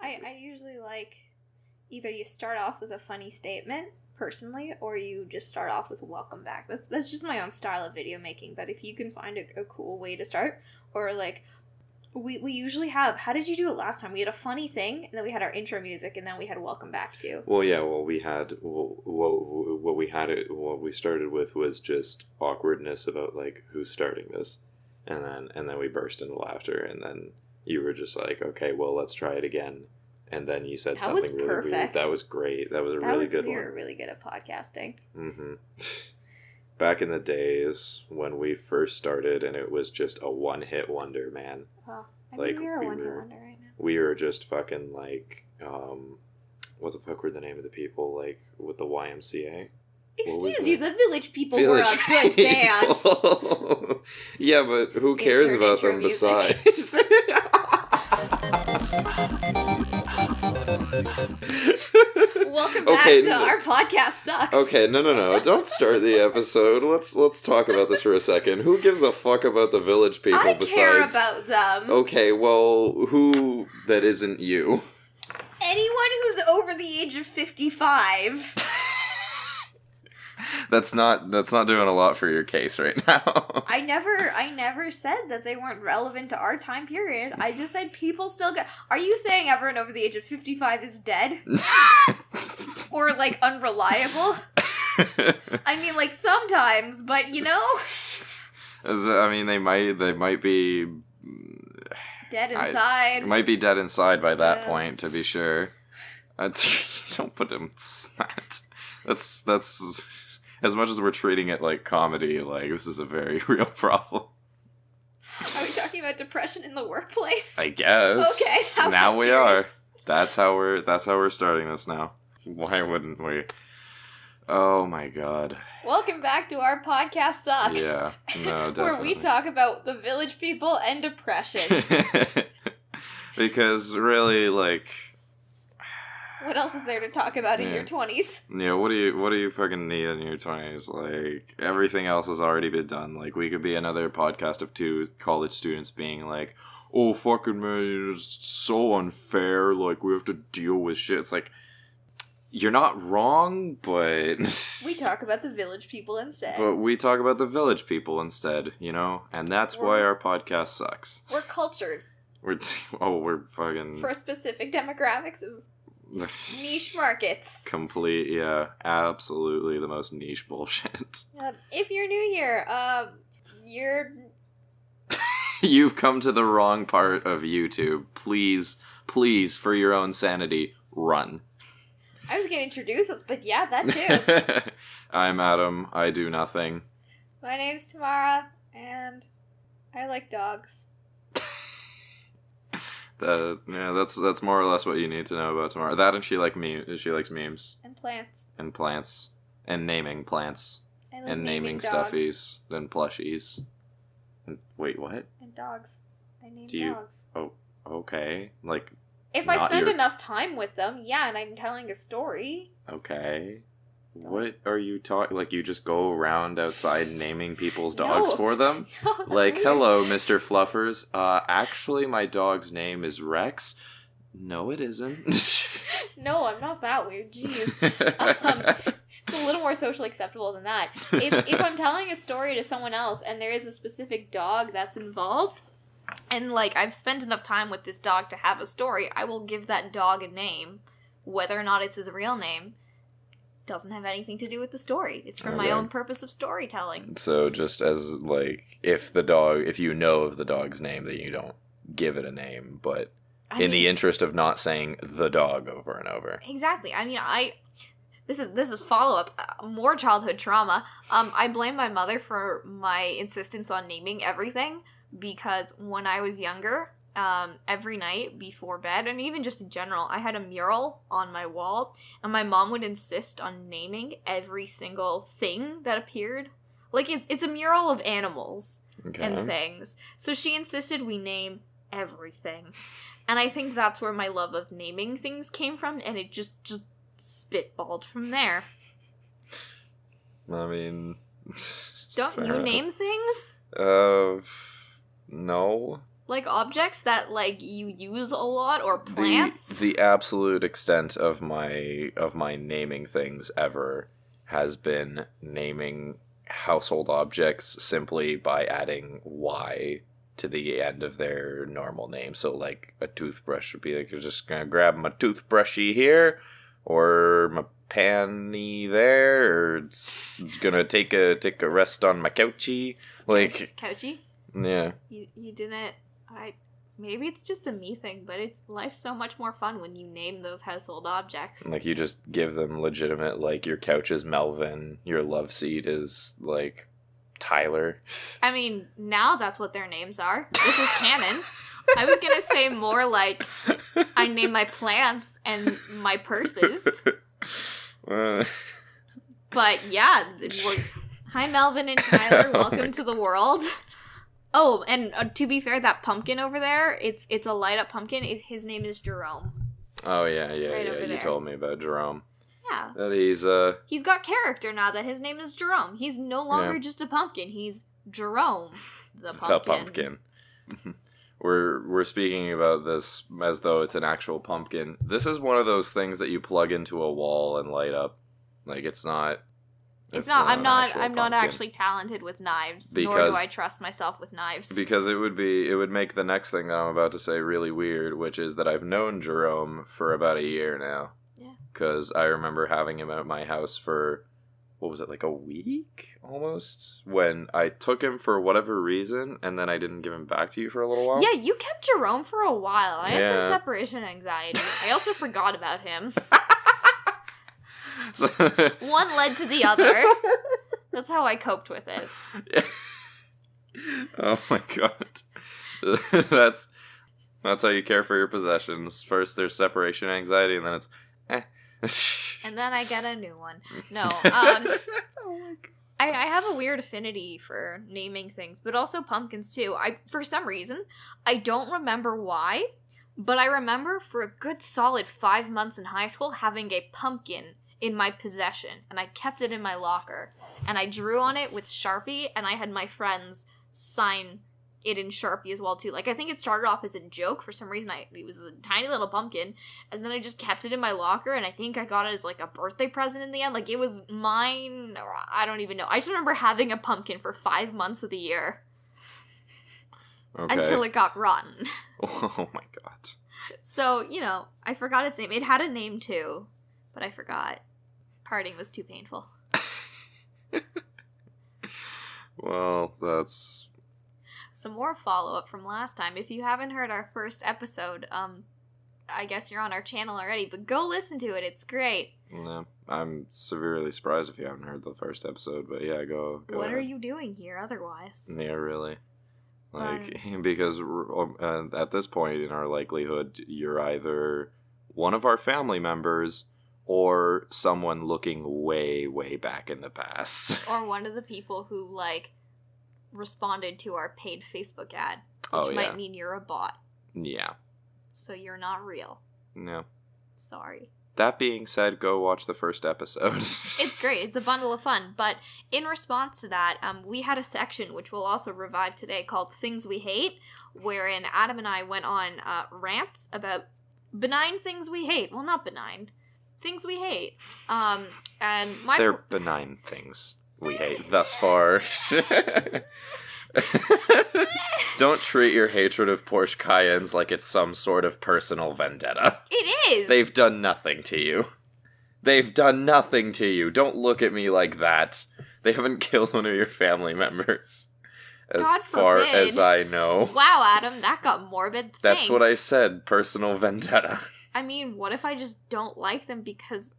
I usually like either you start off with a funny statement, personally, or you just start off with welcome back. That's just my own style of video making, but if you can find a cool way to start, or like, we usually have, how did you do it last time? We had a funny thing, and then we had our intro music, and then we had welcome back too. Well, yeah, we had, what we started with was just awkwardness about, like, who's starting this, and then we burst into laughter, and then you were just like, okay, well, let's try it again. And then you said something really weird. That was great. That was a really good one. We were really good at podcasting. Mm-hmm. Back in the days when we first started, and it was just a one-hit wonder, man. Oh, we're a one-hit wonder right now. We were just fucking, like, what the fuck were the name of the people, like, with the YMCA? Excuse you, the Village People were a good band. Yeah, but who cares about them besides? Welcome back to Our Podcast Sucks. Okay, no. Don't start the episode. Let's talk about this for a second. Who gives a fuck about the Village People besides... I care about them. Okay, well, who that isn't you? Anyone who's over the age of 55. That's not doing a lot for your case right now. I never said that they weren't relevant to our time period. I just said people still get... Are you saying everyone over the age of 55 is dead? Or, like, unreliable? I mean, like, sometimes, but, you know? I mean, they might be... Dead inside. Might be dead inside by that point, to be sure. Don't put him... That's... As much as we're treating it like comedy, like, this is a very real problem. Are we talking about depression in the workplace? I guess. Okay. Now we are. That's how we're starting this now. Why wouldn't we? Oh my god. Welcome back to Our Podcast Sucks. Yeah. No, definitely. Where we talk about the Village People and depression. Because really, like... What else is there to talk about in your 20s? Yeah, what do you fucking need in your 20s? Like, everything else has already been done. Like, we could be another podcast of two college students being like, oh, fucking man, it's so unfair, like, we have to deal with shit. It's like, you're not wrong, but... We talk about the Village People instead. But we talk about the Village People instead, you know? And that's why our podcast sucks. We're cultured. We're fucking... For specific demographics of... niche markets. Complete, yeah. Absolutely the most niche bullshit. If you're new here, you're... You've come to the wrong part of YouTube. Please, for your own sanity, run. I was getting introduced, but yeah, that too. I'm Adam. I do nothing. My name's Tamara, and I like dogs. That's more or less what you need to know about Tamara. That and she likes memes. And plants. And plants. And naming plants. And naming stuffies. And plushies. And wait, what? And dogs. I name dogs. Oh, okay. Like, if I spend enough time with them, yeah, and I'm telling a story. Okay. What are you talking? Like, you just go around outside naming people's dogs for them? No, like, weird. Hello, Mr. Fluffers. Actually, my dog's name is Rex. No, it isn't. No, I'm not that weird. Jeez. It's a little more socially acceptable than that. If I'm telling a story to someone else and there is a specific dog that's involved, and, like, I've spent enough time with this dog to have a story, I will give that dog a name, whether or not it's his real name. Doesn't have anything to do with the story. It's for my own purpose of storytelling. So just as, like, if you know of the dog's name, then you don't give it a name, but in the interest of not saying the dog over and over. Exactly. I mean, this is follow-up. More childhood trauma. I blame my mother for my insistence on naming everything, because when I was younger, every night before bed, and even just in general, I had a mural on my wall, and my mom would insist on naming every single thing that appeared. Like, it's a mural of animals and things. So she insisted we name everything. And I think that's where my love of naming things came from, and it just spitballed from there. I mean... Don't you name things? No. Like objects that like you use a lot or plants? The absolute extent of my naming things ever has been naming household objects simply by adding Y to the end of their normal name. So like a toothbrush would be like, you're just gonna grab my toothbrushy here, or my panny there, or it's gonna take a rest on my couchy. Like Couchy? yeah. You didn't maybe it's just a me thing, but life's so much more fun when you name those household objects. Like, you just give them legitimate, like, your couch is Melvin, your love seat is, like, Tyler. I mean, now that's what their names are. This is canon. I was gonna say more like, I name my plants and my purses. But yeah, hi Melvin and Tyler, welcome to the world. Oh, and to be fair, that pumpkin over there, it's a light up pumpkin. His name is Jerome. Oh yeah, Right over you there. told me about Jerome. Yeah. That he's got character now that his name is Jerome. He's no longer just a pumpkin. He's Jerome, the pumpkin. The pumpkin. We're speaking about this as though it's an actual pumpkin. This is one of those things that you plug into a wall and light up. Like, it's not. I'm not actually talented with knives, nor do I trust myself with knives. Because it would make the next thing that I'm about to say really weird, which is that I've known Jerome for about a year now. Yeah. Because I remember having him at my house for, what was it, like a week almost? When I took him for whatever reason, and then I didn't give him back to you for a little while. Yeah, you kept Jerome for a while. I had some separation anxiety. I also forgot about him. So, one led to the other. That's how I coped with it. Oh my god. That's how you care for your possessions. First there's separation anxiety, and then it's and then I get a new one. No, Oh my god. I have a weird affinity for naming things, but also pumpkins too. For some reason, I don't remember why, but I remember for a good solid 5 months in high school having a pumpkin in my possession, and I kept it in my locker, and I drew on it with Sharpie, and I had my friends sign it in Sharpie as well too. Like, I think it started off as a joke for some reason. It was a tiny little pumpkin, and then I just kept it in my locker, and I think I got it as like a birthday present in the end. Like, it was mine, or I don't even know. I just remember having a pumpkin for 5 months of the year. Okay. Until it got rotten. Oh my god. So, I forgot its name. It had a name too, but I forgot. Parting was too painful. Well, that's some more follow-up from last time. If you haven't heard our first episode, I guess you're on our channel already, but go listen to it. It's great. Yeah, I'm severely surprised if you haven't heard the first episode, but yeah, go What ahead. are you doing here otherwise? Yeah, really. Like, because at this point in our likelihood, you're either one of our family members or someone looking way, way back in the past. Or one of the people who, responded to our paid Facebook ad, which might mean you're a bot. Yeah. So you're not real. No. Sorry. That being said, go watch the first episode. It's great. It's a bundle of fun. But in response to that, we had a section, which we'll also revive today, called Things We Hate, wherein Adam and I went on rants about benign things we hate. Well, not benign. Things we hate. And they're benign things we hate thus far. Don't treat your hatred of Porsche Cayennes like it's some sort of personal vendetta. It is! They've done nothing to you. They've done nothing to you. Don't look at me like that. They haven't killed one of your family members. As God far forbid. as I know. Wow, Adam, that got morbid. That's Thanks. what I said, personal vendetta. I mean, what if I just don't like them because...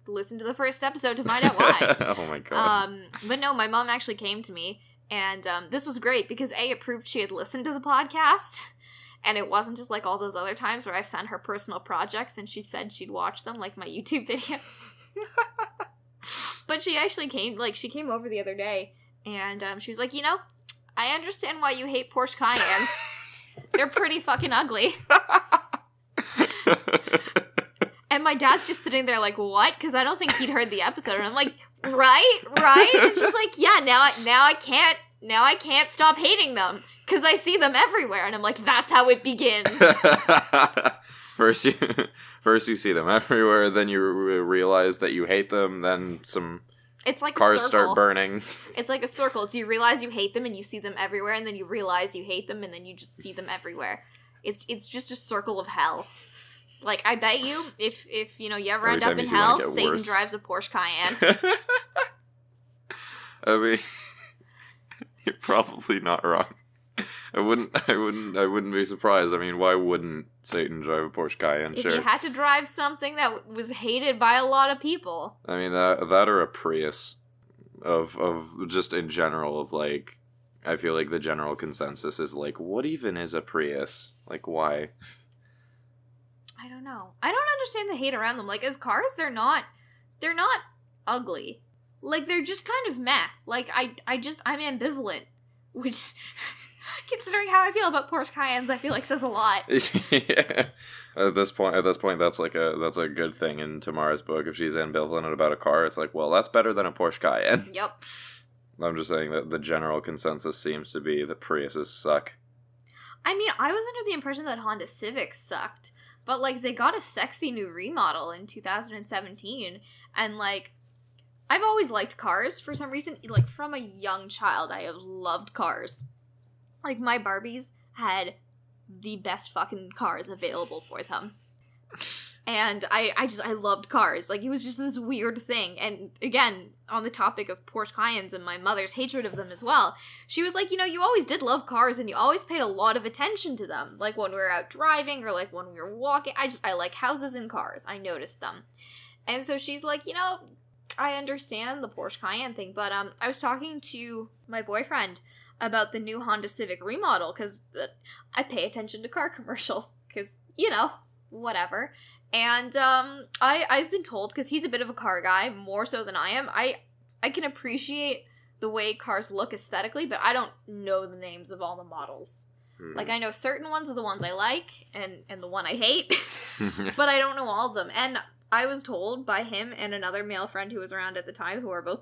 Listen to the first episode to find out why. Oh my god. But no, my mom actually came to me, and this was great because A, it proved she had listened to the podcast, and it wasn't just like all those other times where I've sent her personal projects and she said she'd watch them, like my YouTube videos. But she actually came over the other day, and she was like, I understand why you hate Porsche Cayennes. They're pretty fucking ugly. And my dad's just sitting there like, what? Because I don't think he'd heard the episode. And I'm like, right? And she's like, yeah, now I can't stop hating them. Because I see them everywhere, and I'm like, that's how it begins. First you see them everywhere, then you realize that you hate them, then some It's like cars a circle. start burning. It's like a circle. So you realize you hate them, and you see them everywhere, and then you realize you hate them, and then you just see them everywhere. It's just a circle of hell. Like, I bet you, if you know, you ever Every end up time in you see one, it hell, gets Satan worse. drives a Porsche Cayenne. I mean, you're probably not wrong. I wouldn't be surprised. I mean, why wouldn't Satan drive a Porsche Cayenne? If Sure. you had to drive something that was hated by a lot of people. I mean, that or a Prius of just in general of like, I feel like the general consensus is like, what even is a Prius? Like, why? I don't know. I don't understand the hate around them. Like, as cars, they're not ugly. Like, they're just kind of meh. Like, I'm ambivalent. Which, considering how I feel about Porsche Cayennes, I feel like says a lot. Yeah. At this point, that's a good thing in Tamara's book. If she's ambivalent about a car, it's like, well, that's better than a Porsche Cayenne. Yep. I'm just saying that the general consensus seems to be that Priuses suck. I mean, I was under the impression that Honda Civics sucked. But, like, they got a sexy new remodel in 2017. And, like, I've always liked cars for some reason. Like, from a young child, I have loved cars. Like, my Barbies had the best fucking cars available for them. And I loved cars. Like, it was just this weird thing. And again, on the topic of Porsche Cayennes and my mother's hatred of them as well, she was like, you know, you always did love cars and you always paid a lot of attention to them. Like, when we were out driving or, like, when we were walking. I like houses and cars. I noticed them. And so she's like, you know, I understand the Porsche Cayenne thing, but I was talking to my boyfriend about the new Honda Civic remodel, because I pay attention to car commercials, because, you know, whatever. And I've been told, because he's a bit of a car guy, more so than I am, I can appreciate the way cars look aesthetically, but I don't know the names of all the models. Like, I know certain ones are the ones I like, and the one I hate, but I don't know all of them. And I was told by him and another male friend who was around at the time, who are both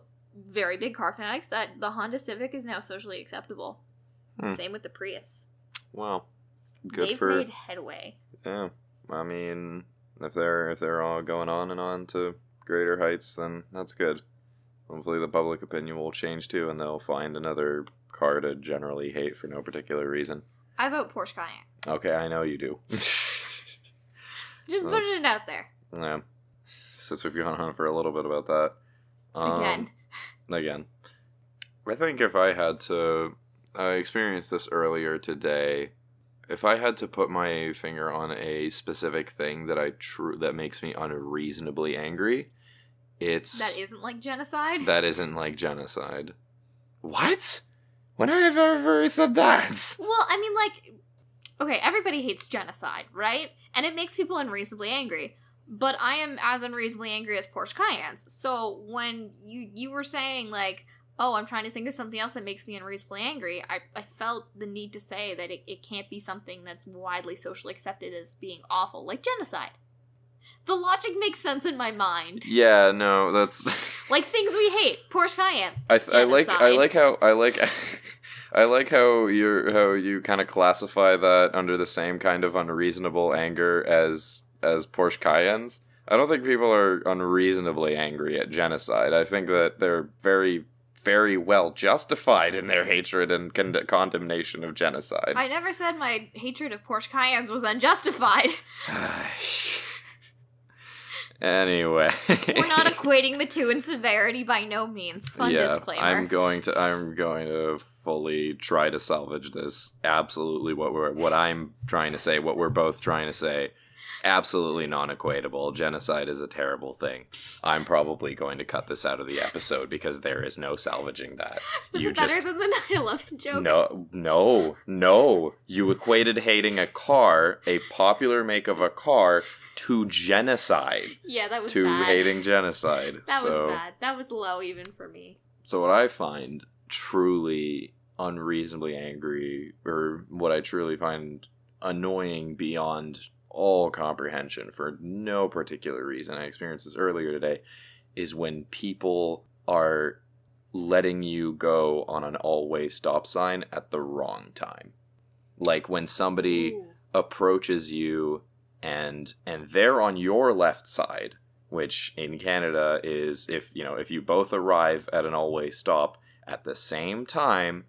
very big car fanatics, that the Honda Civic is now socially acceptable. Same with the Prius. Well, good They've for... made headway. Yeah, I mean, if they're all going on and on to greater heights, then that's good. Hopefully the public opinion will change too, and they'll find another car to generally hate for no particular reason. I vote Porsche Cayenne. Okay, I know you do. Just putting it out there. Yeah. Since we've gone on for a little bit about that. Again. I think if I had to... I experienced this earlier today. If I had to put my finger on a specific thing that makes me unreasonably angry, it's... That isn't like genocide? That isn't like genocide. What? When have I ever said that? Well, I mean, like... Okay, everybody hates genocide, right? And it makes people unreasonably angry. But I am as unreasonably angry as Porsche Cayennes. So when you were saying, like, oh, I'm trying to think of something else that makes me unreasonably angry, I felt the need to say that it can't be something that's widely socially accepted as being awful, like genocide. The logic makes sense in my mind. Yeah, no, that's... Like, things we hate. Porsche Cayennes. I like how you kind of classify that under the same kind of unreasonable anger as Porsche Cayennes. I don't think people are unreasonably angry at genocide. I think that they're very, very well justified in their hatred and condemnation of genocide. I never said my hatred of Porsche Cayennes was unjustified. Anyway. We're not equating the two in severity by no means. Fun disclaimer. I'm going to fully try to salvage this. Absolutely what I'm trying to say, what we're both trying to say. Absolutely non-equatable. Genocide is a terrible thing. I'm probably going to cut this out of the episode because there is no salvaging that. Was it better than the 9/11 joke? No. You equated hating a car, a popular make of a car, to genocide. Yeah, that was to bad. Hating genocide. That was bad. That was low even for me. So what I find truly unreasonably angry, or what I truly find annoying beyond all comprehension for no particular reason, I experienced this earlier today, is when people are letting you go on an all-way stop sign at the wrong time. Like when somebody Ooh. approaches you and they're on your left side, which in Canada is if you both arrive at an all-way stop at the same time,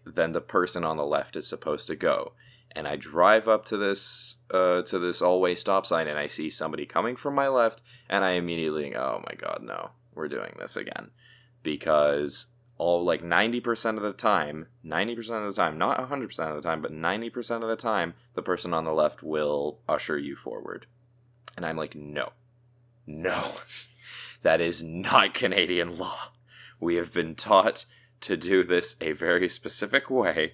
then the person on the left is supposed to go. And I drive up to this all-way stop sign, and I see somebody coming from my left, and I immediately think, oh my god, no, we're doing this again. Because 90% of the time, not 100% of the time, but 90% of the time, the person on the left will usher you forward. And I'm like, no, that is not Canadian law. We have been taught to do this a very specific way.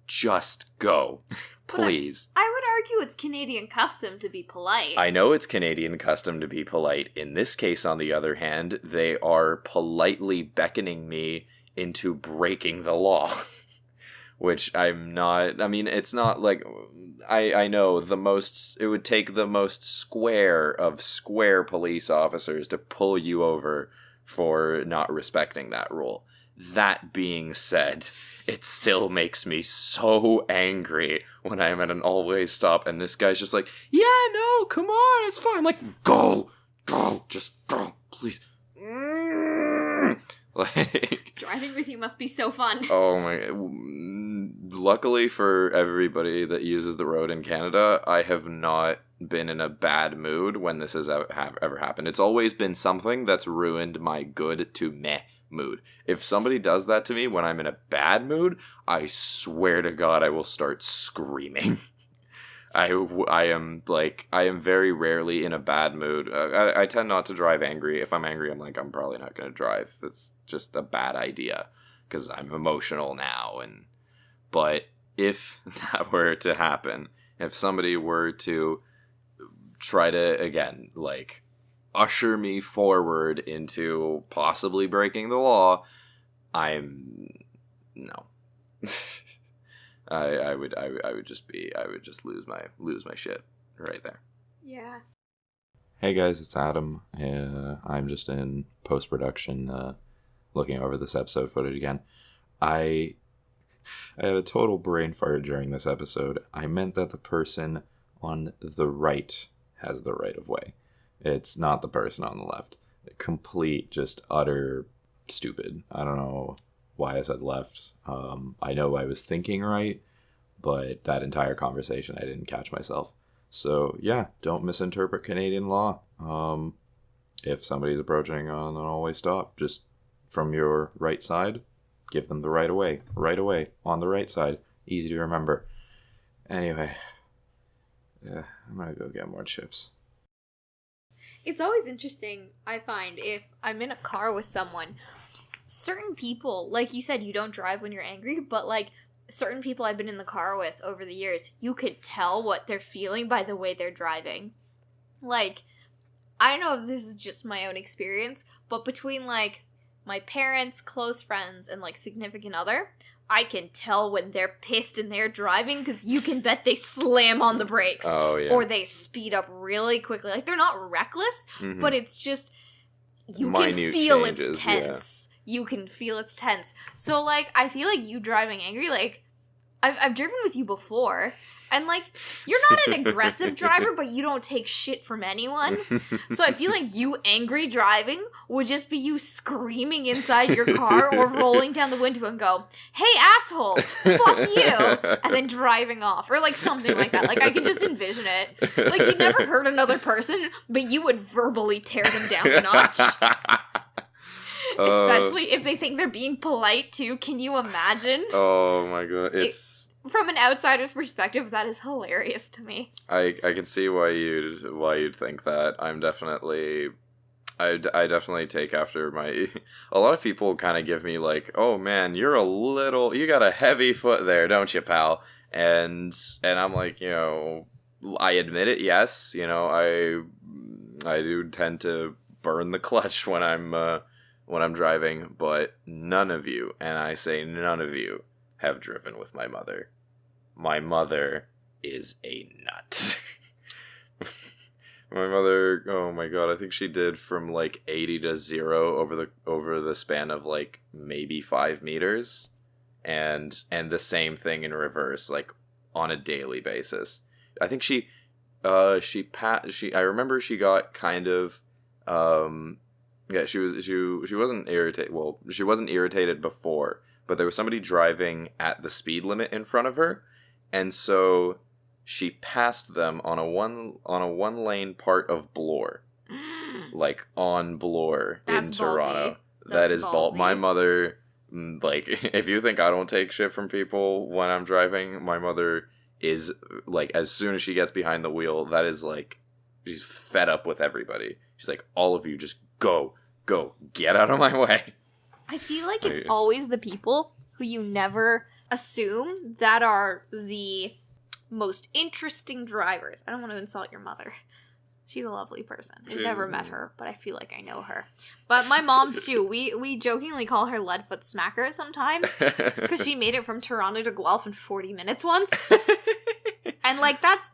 Just go, please. I would argue it's Canadian custom to be polite. I know it's Canadian custom to be polite. In this case, on the other hand, they are politely beckoning me into breaking the law. Which I'm not... I mean, it's not like... I know it would take the most square of square police officers to pull you over for not respecting that rule. That being said, it still makes me so angry when I'm at an all-way stop and this guy's just like, yeah, no, come on, it's fine. I'm like, go, just go, please. Like, driving with you must be so fun. Oh my... Luckily for everybody that uses the road in Canada, I have not been in a bad mood when this has ever happened. It's always been something that's ruined my good to meh mood. If somebody does that to me when I'm in a bad mood, I swear to God I will start screaming. I am very rarely in a bad mood. I tend not to drive angry. If I'm angry, I'm like, I'm probably not going to drive. That's just a bad idea because I'm emotional now. But if that were to happen, if somebody were to try to, again, like, usher me forward into possibly breaking the law, no. I would just lose my shit right there. Yeah. Hey guys, it's Adam. I'm just in post-production, looking over this episode footage again. I had a total brain fart during this episode. I meant that the person on the right has the right of way. It's not the person on the left. Complete, just utter stupid. I don't know why I said left. I know I was thinking right, but that entire conversation I didn't catch myself. So yeah, don't misinterpret Canadian law. If somebody's approaching on an all-way stop, just from your right side, give them the right away, on the right side. Easy to remember. Anyway, yeah, I'm gonna go get more chips. It's always interesting, I find, if I'm in a car with someone, certain people, like you said, you don't drive when you're angry, but like certain people I've been in the car with over the years, you could tell what they're feeling by the way they're driving. Like, I don't know if this is just my own experience, but between like my parents, close friends, and like significant other, I can tell when they're pissed and they're driving because you can bet they slam on the brakes. Oh, yeah. Or they speed up really quickly. Like, they're not reckless, but it's just, you Minute can feel changes, it's tense. Yeah. You can feel it's tense. So, like, I feel like you driving angry, like, I've driven with you before, and, like, you're not an aggressive driver, but you don't take shit from anyone. So I feel like you angry driving would just be you screaming inside your car or rolling down the window and go, hey, asshole, fuck you, and then driving off, or, like, something like that. Like, I can just envision it. Like, you never hurt another person, but you would verbally tear them down a notch. Especially if they think they're being polite, too. Can you imagine? Oh, my God. From an outsider's perspective, that is hilarious to me. I can see why you'd think that. I definitely take after my... A lot of people kind of give me, like, oh, man, you got a heavy foot there, don't you, pal? And I'm like, I admit it, yes. I do tend to burn the clutch when I'm driving, but none of you, and I say none of you, have driven with my mother. My mother is a nut. My mother, oh my God, I think she did from like 80 to 0 over the span of like maybe 5 meters, and the same thing in reverse, like on a daily basis. I think I remember she got kind of, yeah, she wasn't irritated. Well, she wasn't irritated before, but there was somebody driving at the speed limit in front of her, and so she passed them on a one lane part of Bloor, like on Bloor in Toronto. That is ballsy. My mother, like, if you think I don't take shit from people when I'm driving, my mother is, like, as soon as she gets behind the wheel, that is, like, she's fed up with everybody. She's like, all of you just go, get out of my way. I feel like it's always the people who you never assume that are the most interesting drivers. I don't want to insult your mother. She's a lovely person. I've never met her, but I feel like I know her. But my mom, too. We jokingly call her Leadfoot Smacker sometimes, because she made it from Toronto to Guelph in 40 minutes once. And, like, that's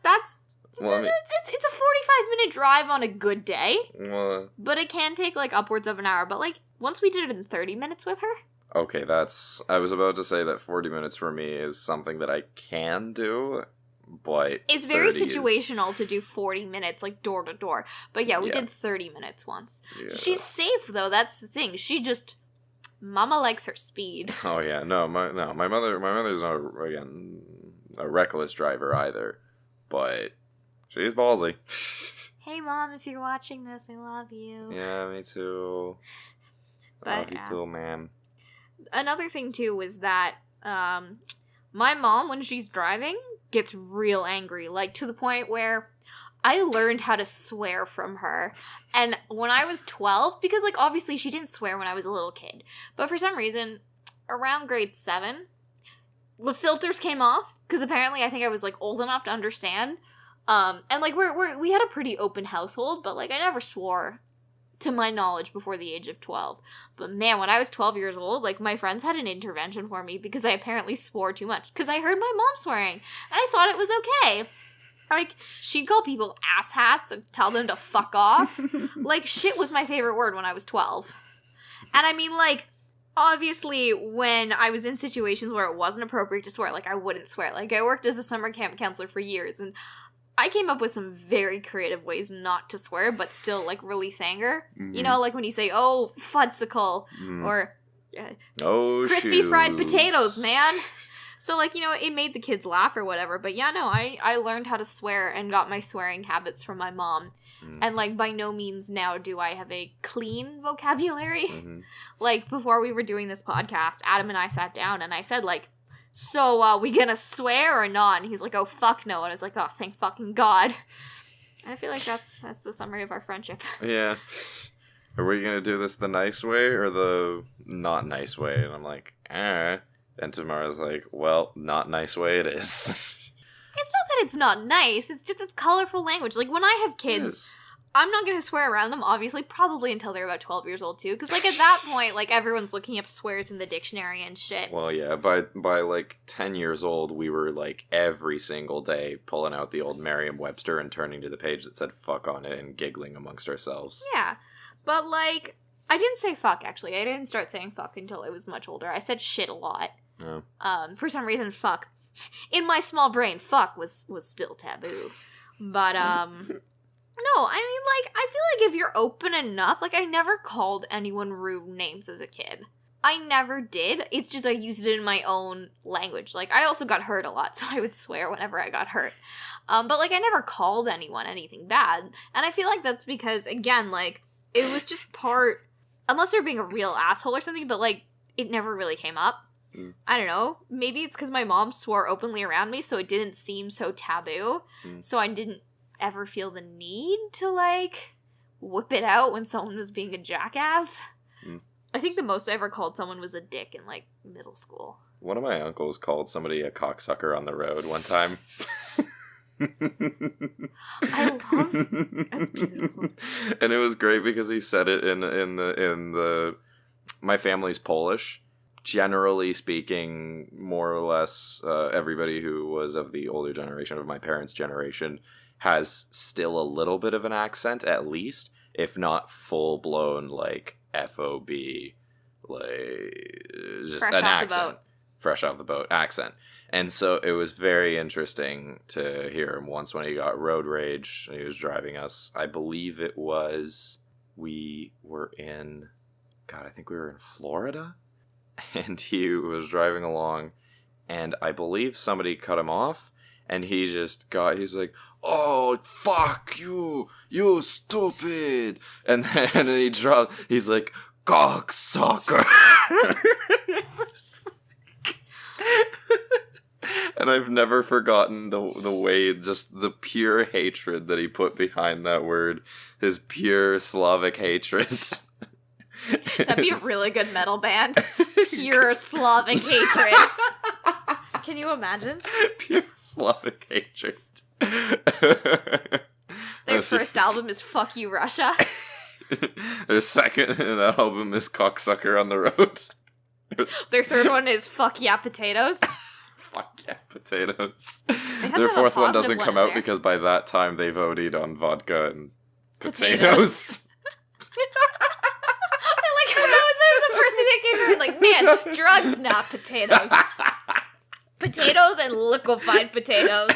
well, I mean, it's a 45-minute drive on a good day. Well, but it can take, like, upwards of an hour. But, like, once we did it in 30 minutes with her. Okay, I was about to say that 40 minutes for me is something that I can do. But it's very situational to do 40 minutes, like, door to door. But yeah, we did 30 minutes once. Yeah. She's safe, though. That's the thing. Mama likes her speed. Oh yeah, my mother's not a reckless driver either, but she's ballsy. Hey Mom, if you're watching this, I love you. Yeah, me too. I love you too, ma'am. Another thing too was that my mom, when she's driving, gets real angry, like, to the point where I learned how to swear from her. And when I was 12, because, like, obviously she didn't swear when I was a little kid, but for some reason, around grade 7, the filters came off, because apparently I think I was, like, old enough to understand. And, like, we had a pretty open household, but, like, I never swore, to my knowledge, before the age of 12. But man, when I was 12 years old, like, my friends had an intervention for me because I apparently swore too much. Because I heard my mom swearing, and I thought it was okay. Like, she'd call people asshats and tell them to fuck off. Like, shit was my favorite word when I was 12. And I mean, like, obviously, when I was in situations where it wasn't appropriate to swear, like, I wouldn't swear. Like, I worked as a summer camp counselor for years, and I came up with some very creative ways not to swear, but still, like, release anger. Mm-hmm. You know, like when you say, oh, fudsicle, or oh, crispy shoes. Fried potatoes, man. So, like, you know, it made the kids laugh or whatever. But yeah, no, I learned how to swear and got my swearing habits from my mom. And, like, by no means now do I have a clean vocabulary. Mm-hmm. Like, before we were doing this podcast, Adam and I sat down and I said, like, so, we gonna swear or not? And he's like, oh, fuck no. And I was like, oh, thank fucking God. And I feel like that's the summary of our friendship. Yeah. Are we gonna do this the nice way or the not nice way? And I'm like, And Tamara's like, well, not nice way it is. It's not that it's not nice. It's just it's colorful language. Like, when I have kids, I'm not going to swear around them, obviously, probably until they're about 12 years old, too. Because, like, at that point, like, everyone's looking up swears in the dictionary and shit. Well, yeah, by like, 10 years old, we were, like, every single day pulling out the old Merriam-Webster and turning to the page that said fuck on it and giggling amongst ourselves. Yeah, but, like, I didn't say fuck, actually. I didn't start saying fuck until I was much older. I said shit a lot. Oh. For some reason, fuck. In my small brain, fuck was still taboo. But, no, I mean, like, I feel like if you're open enough, like, I never called anyone rude names as a kid. I never did. It's just I used it in my own language. Like, I also got hurt a lot, so I would swear whenever I got hurt. But, like, I never called anyone anything bad. And I feel like that's because, again, like, it was just unless they're being a real asshole or something, but, like, it never really came up. I don't know. Maybe it's because my mom swore openly around me, so it didn't seem so taboo. So I didn't ever feel the need to, like, whip it out when someone was being a jackass. I think the most I ever called someone was a dick in, like, middle school. One of my uncles called somebody a cocksucker on the road one time. I love that's beautiful. And it was great because he said it in the my family's Polish. Generally speaking, more or less, everybody who was of the older generation of my parents' generation has still a little bit of an accent, at least, if not full-blown, like, FOB, like, just an accent. Fresh off the boat accent. And so it was very interesting to hear him once when he got road rage. He was driving us. I believe it was, we were in, God, I think we were in Florida. And he was driving along. And I believe somebody cut him off. And he just he's like, oh, fuck you stupid. And then he's like, cocksucker. And I've never forgotten the way, just the pure hatred that he put behind that word. His pure Slavic hatred. That'd be a really good metal band. Pure Slavic hatred. Can you imagine? Pure Slavic hatred. Their first album is Fuck You, Russia. Their second album is Cocksucker on the Road. Their third one is Fuck Yeah, Potatoes. Fuck Yeah, Potatoes. Their fourth one doesn't come out because by that time they've OD'd on vodka and potatoes. I like how that was the first thing that came to mind. Like, man, drugs, not potatoes. Potatoes and liquefied potatoes.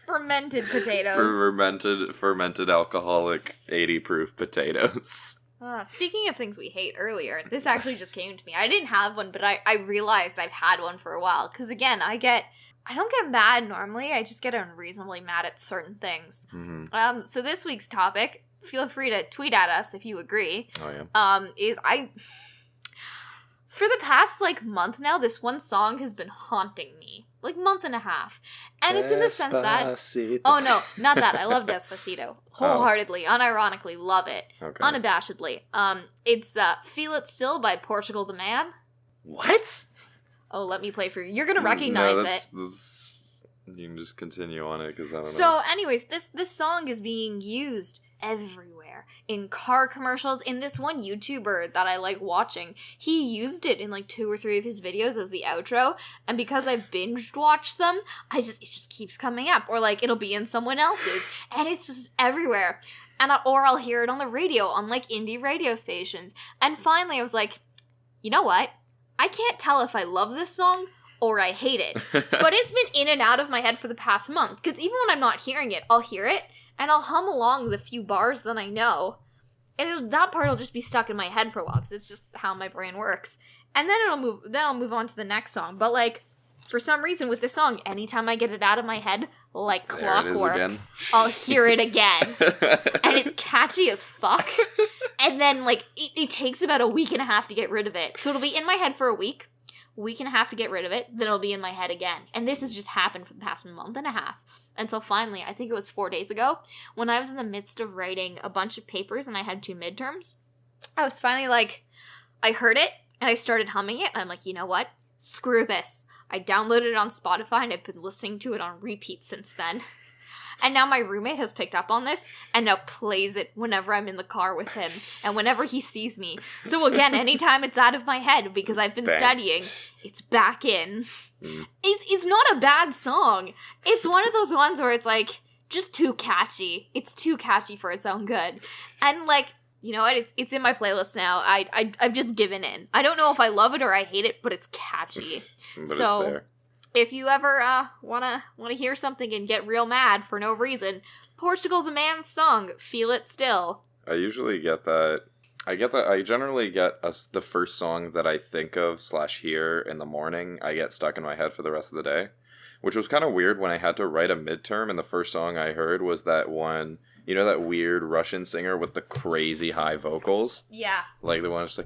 Fermented potatoes. Fermented alcoholic 80 proof potatoes. Speaking of things we hate earlier, this actually just came to me. I didn't have one, but I realized I've had one for a while. Because again, I don't get mad normally. I just get unreasonably mad at certain things. Mm-hmm. So this week's topic, feel free to tweet at us if you agree. Oh yeah. For the past, month now, this one song has been haunting me. Month and a half. And it's in the sense that... Oh, no, not that. I love Despacito. Wholeheartedly, unironically, love it. Okay. Unabashedly. It's Feel It Still by Portugal the Man. What? Oh, let me play for you. You're going to recognize it. You can just continue on it, because I don't know. So, anyways, this song is being used everywhere. In car commercials, in this one YouTuber that I like watching, he used it in 2 or 3 of his videos as the outro, and because I've binged watched them, it just keeps coming up, or it'll be in someone else's, and it's just everywhere. Or I'll hear it on the radio, on indie radio stations, and finally I was like, you know what? I can't tell if I love this song or I hate it, but it's been in and out of my head for the past month, because even when I'm not hearing it, I'll hear it, and I'll hum along the few bars that I know, and that part will just be stuck in my head for a while, because it's just how my brain works. And then I'll move on to the next song. But for some reason with this song, anytime I get it out of my head, like clockwork, I'll hear it again. And it's catchy as fuck. And then it takes about a week and a half to get rid of it. So it'll be in my head for a week and a half to get rid of it, then it'll be in my head again. And this has just happened for the past month and a half. Until finally, I think it was 4 days ago, when I was in the midst of writing a bunch of papers and I had 2 midterms, I was finally I heard it, and I started humming it, and I'm like, you know what? Screw this. I downloaded it on Spotify, and I've been listening to it on repeat since then. And now my roommate has picked up on this, and now plays it whenever I'm in the car with him, and whenever he sees me. So again, anytime it's out of my head, because I've been studying, it's back in. It's not a bad song. It's one of those ones where it's just too catchy. It's too catchy for its own good. And you know what? It's in my playlist now. I've just given in. I don't know if I love it or I hate it, but it's catchy. But so it's there. If you ever wanna hear something and get real mad for no reason, Portugal the Man's song, Feel It Still. I usually get that. I generally get the first song that I think of / hear in the morning. I get stuck in my head for the rest of the day, which was kind of weird when I had to write a midterm, and the first song I heard was that one, that weird Russian singer with the crazy high vocals? Yeah. The one that's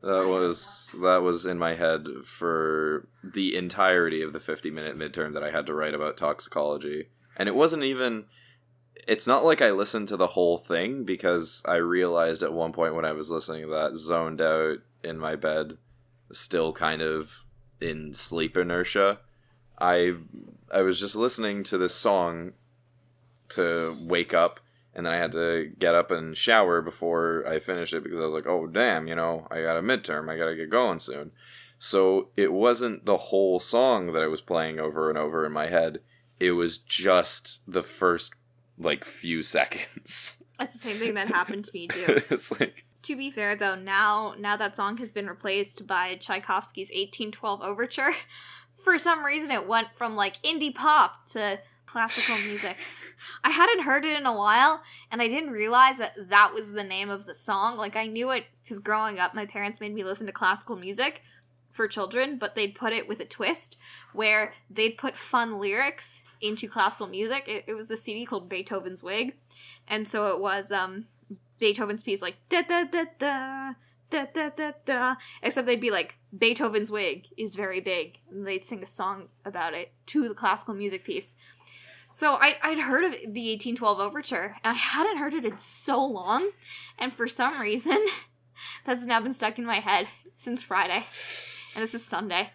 that was in my head for the entirety of the 50-minute midterm that I had to write about toxicology. And it wasn't even... It's not like I listened to the whole thing, because I realized at one point when I was listening to that, zoned out in my bed, still kind of in sleep inertia, I was just listening to this song to wake up, and then I had to get up and shower before I finished it, because I was like, oh damn, I got a midterm, I gotta get going soon. So it wasn't the whole song that I was playing over and over in my head, it was just the first few seconds. That's the same thing that happened to me too. It's To be fair, though, now that song has been replaced by Tchaikovsky's 1812 Overture. For some reason, it went from, like, indie pop to classical music. I hadn't heard it in a while, and I didn't realize that was the name of the song. Like, I knew it because growing up, my parents made me listen to classical music for children, but they'd put it with a twist where they'd put fun lyrics into classical music. It was the CD called Beethoven's Wig, and so it was Beethoven's piece, like da da da da da da da da, except they'd be like, Beethoven's wig is very big, and they'd sing a song about it to the classical music piece. So I'd heard of the 1812 Overture, and I hadn't heard it in so long, and for some reason, that's now been stuck in my head since Friday, and this is Sunday.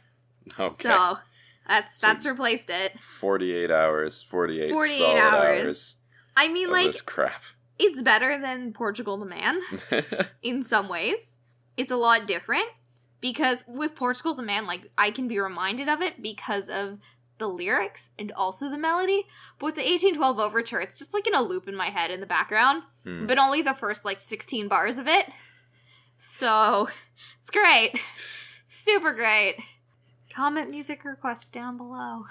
Okay. So that's replaced it. 48 hours. 48 solid hours. I mean, like, this crap. It's better than Portugal the Man in some ways. It's a lot different because with Portugal the Man, like, I can be reminded of it because of the lyrics and also the melody. But with the 1812 Overture, it's just like in a loop in my head in the background, but only the first, like, 16 bars of it. So, it's great. Super great. Comment music requests down below.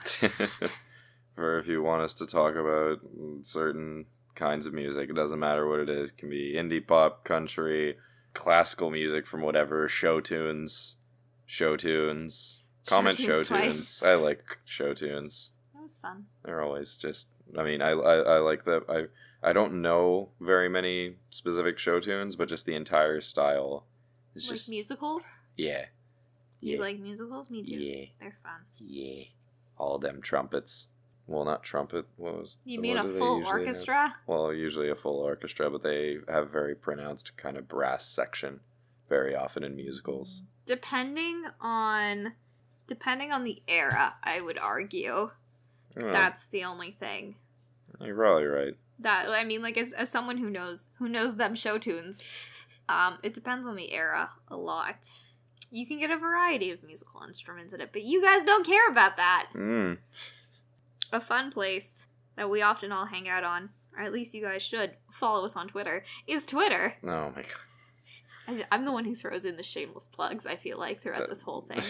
Or if you want us to talk about certain kinds of music, it doesn't matter what it is. It can be indie pop, country, classical music from whatever, show tunes. Comment show tunes. I like show tunes. That was fun. They're always just, I mean, I like that. I don't know very many specific show tunes, but just the entire style is like just musicals? Yeah. You like musicals? Me too. Yeah. They're fun. Yeah. All them trumpets. Well, not trumpet. You mean a full orchestra? Well, usually a full orchestra, but they have very pronounced kind of brass section very often in musicals. Depending on the era, I would argue. That's the only thing. You're probably right. That, I mean, like, as someone who knows them show tunes, it depends on the era a lot. You can get a variety of musical instruments in it, but you guys don't care about that. A fun place that we often all hang out on, or at least you guys should follow us on Twitter, is Twitter. Oh my god. I'm the one who throws in the shameless plugs, I feel like, throughout this whole thing.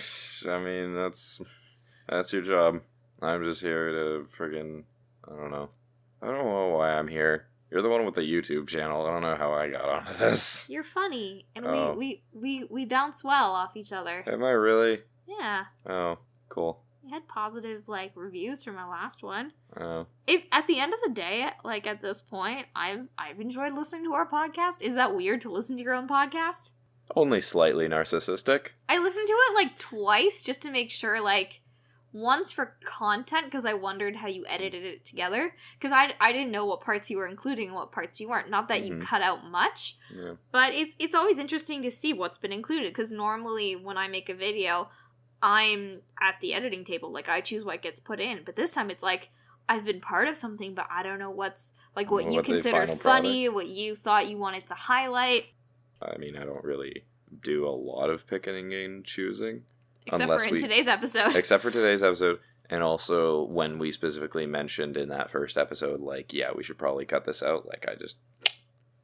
I mean, that's your job. I'm just here to friggin', I don't know why I'm here. You're the one with the YouTube channel. I don't know how I got onto this. You're funny, and we bounce well off each other. Am I really? Yeah. Oh, cool. We had positive, like, reviews from our last one. Oh. If at the end of the day, like, at this point, I've enjoyed listening to our podcast. Is that weird to listen to your own podcast? Only slightly narcissistic. I listened to it, like, twice just to make sure, like, once for content, because I wondered how you edited it together. Because I didn't know what parts you were including and what parts you weren't. Not that you cut out much. Yeah. But it's always interesting to see what's been included. Because normally when I make a video, I'm at the editing table. Like, I choose what gets put in. But this time it's like, I've been part of something, but I don't know what's, like, what you considered funny, what you thought you wanted to highlight. I mean, I don't really do a lot of picking and choosing. Except for today's episode. Except for today's episode. And also when we specifically mentioned in that first episode, like, yeah, we should probably cut this out. Like, I just,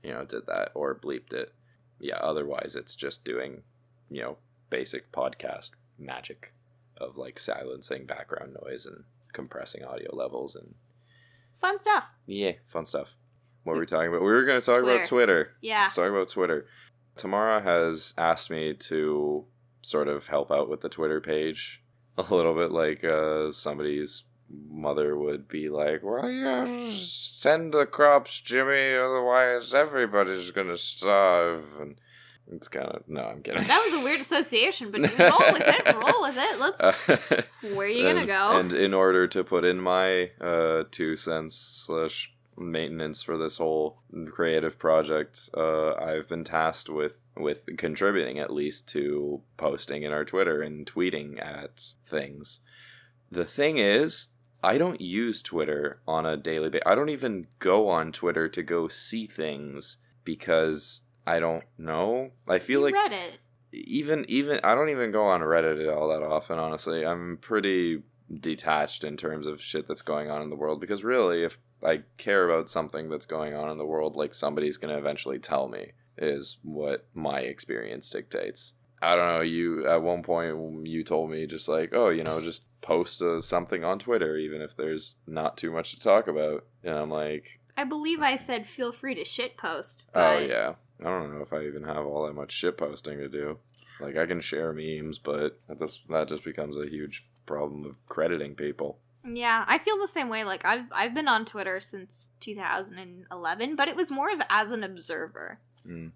did that or bleeped it. Yeah, otherwise it's just doing, basic podcast magic of, like, silencing background noise and compressing audio levels and... Fun stuff. Yeah, fun stuff. What were we talking about? We were going to talk about Twitter. Yeah. Let's talk about Twitter. Tamara has asked me to sort of help out with the Twitter page a little bit, like somebody's mother would be like, well, yeah, send the crops, Jimmy, otherwise everybody's gonna starve. And it's kind of, no, I'm kidding. That was a weird association, but roll with it. Let's, where are you gonna go? And in order to put in my 2 cents / maintenance for this whole creative project, I've been tasked with contributing at least to posting in our Twitter and tweeting at things. The thing is, I don't use Twitter on a daily basis. I don't even go on Twitter to go see things because I don't know. I feel like Reddit. Even I don't even go on Reddit all that often, honestly. I'm pretty detached in terms of shit that's going on in the world because really, if I care about something that's going on in the world, like, somebody's gonna eventually tell me. is what my experience dictates. I don't know, you, at one point, you told me just like, oh, just post something on Twitter, even if there's not too much to talk about. And I'm like... I believe I said feel free to shitpost. Oh, yeah. I don't know if I even have all that much shitposting to do. Like, I can share memes, but that just becomes a huge problem of crediting people. Yeah, I feel the same way. Like, I've been on Twitter since 2011, but it was more of as an observer.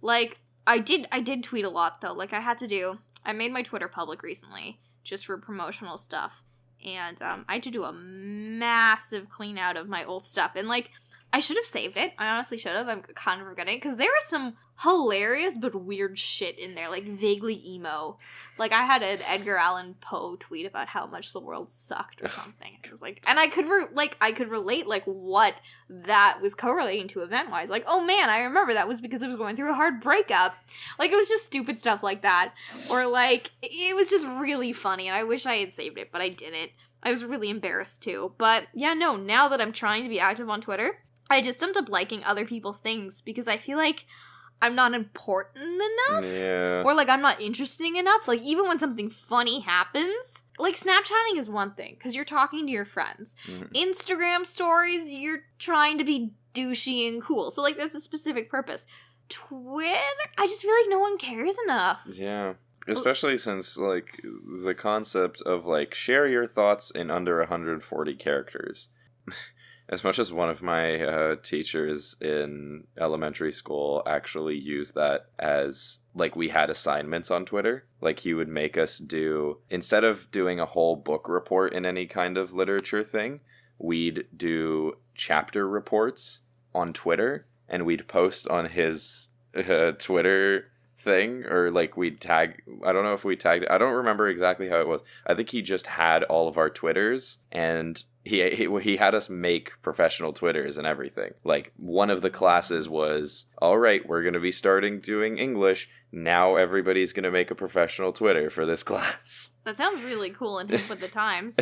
Like, I did tweet a lot, though. Like, I made my Twitter public recently, just for promotional stuff. And I had to do a massive clean out of my old stuff. And, like, I should have saved it. I honestly should have. I'm kind of regretting it. Because there was some hilarious but weird shit in there. Like, vaguely emo. Like, I had an Edgar Allan Poe tweet about how much the world sucked or something. It was like... And I could relate, like, what that was correlating to event-wise. Like, oh man, I remember that was because I was going through a hard breakup. Like, it was just stupid stuff like that. Or, like, it was just really funny. And I wish I had saved it, but I didn't. I was really embarrassed, too. But, yeah, no, now that I'm trying to be active on Twitter... I just end up liking other people's things because I feel like I'm not important enough. Yeah. Or, like, I'm not interesting enough. Like, even when something funny happens, like, Snapchatting is one thing because you're talking to your friends. Instagram stories, you're trying to be douchey and cool. So, like, that's a specific purpose. Twitter, I just feel like no one cares enough. Yeah. Especially since, like, the concept of, like, share your thoughts in under 140 characters. As much as one of my teachers in elementary school actually used that as, like, we had assignments on Twitter. Like, he would make us do, instead of doing a whole book report in any kind of literature thing, we'd do chapter reports on Twitter, and we'd post on his Twitter thing, or, like, we'd tag, I don't know if we tagged, I don't remember exactly how it was. I think he just had all of our Twitters, and... He had us make professional Twitters and everything. Like, one of the classes was, all right, we're going to be starting doing English. Now everybody's going to make a professional Twitter for this class. That sounds really cool and hip with the times.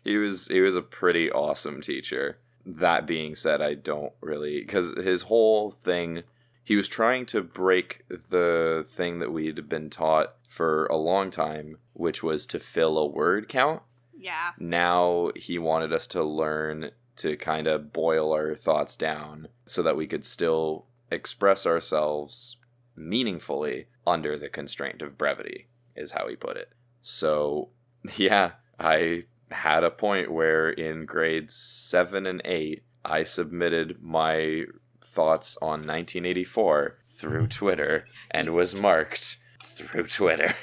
He was a pretty awesome teacher. That being said, I don't really... Because his whole thing... He was trying to break the thing that we'd been taught for a long time, which was to fill a word count. Yeah. Now he wanted us to learn to kind of boil our thoughts down so that we could still express ourselves meaningfully under the constraint of brevity, is how he put it. So, yeah, I had a point where in grades 7 and 8, I submitted my thoughts on 1984 through Twitter and was marked through Twitter.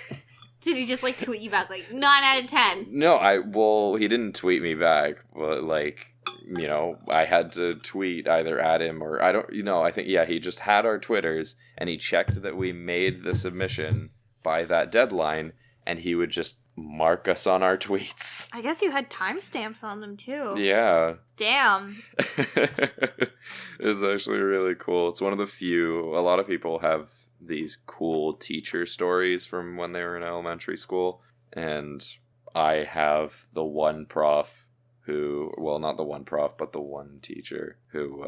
Did he just, like, tweet you back, like, 9 out of 10? No, he didn't tweet me back, but, like, I had to tweet either at him or, I think, yeah, he just had our Twitters, and he checked that we made the submission by that deadline, and he would just mark us on our tweets. I guess you had timestamps on them, too. Yeah. Damn. It's actually really cool. It's one of the few, a lot of people have these cool teacher stories from when they were in elementary school, and I have the one prof who, well, not the one prof, but the one teacher who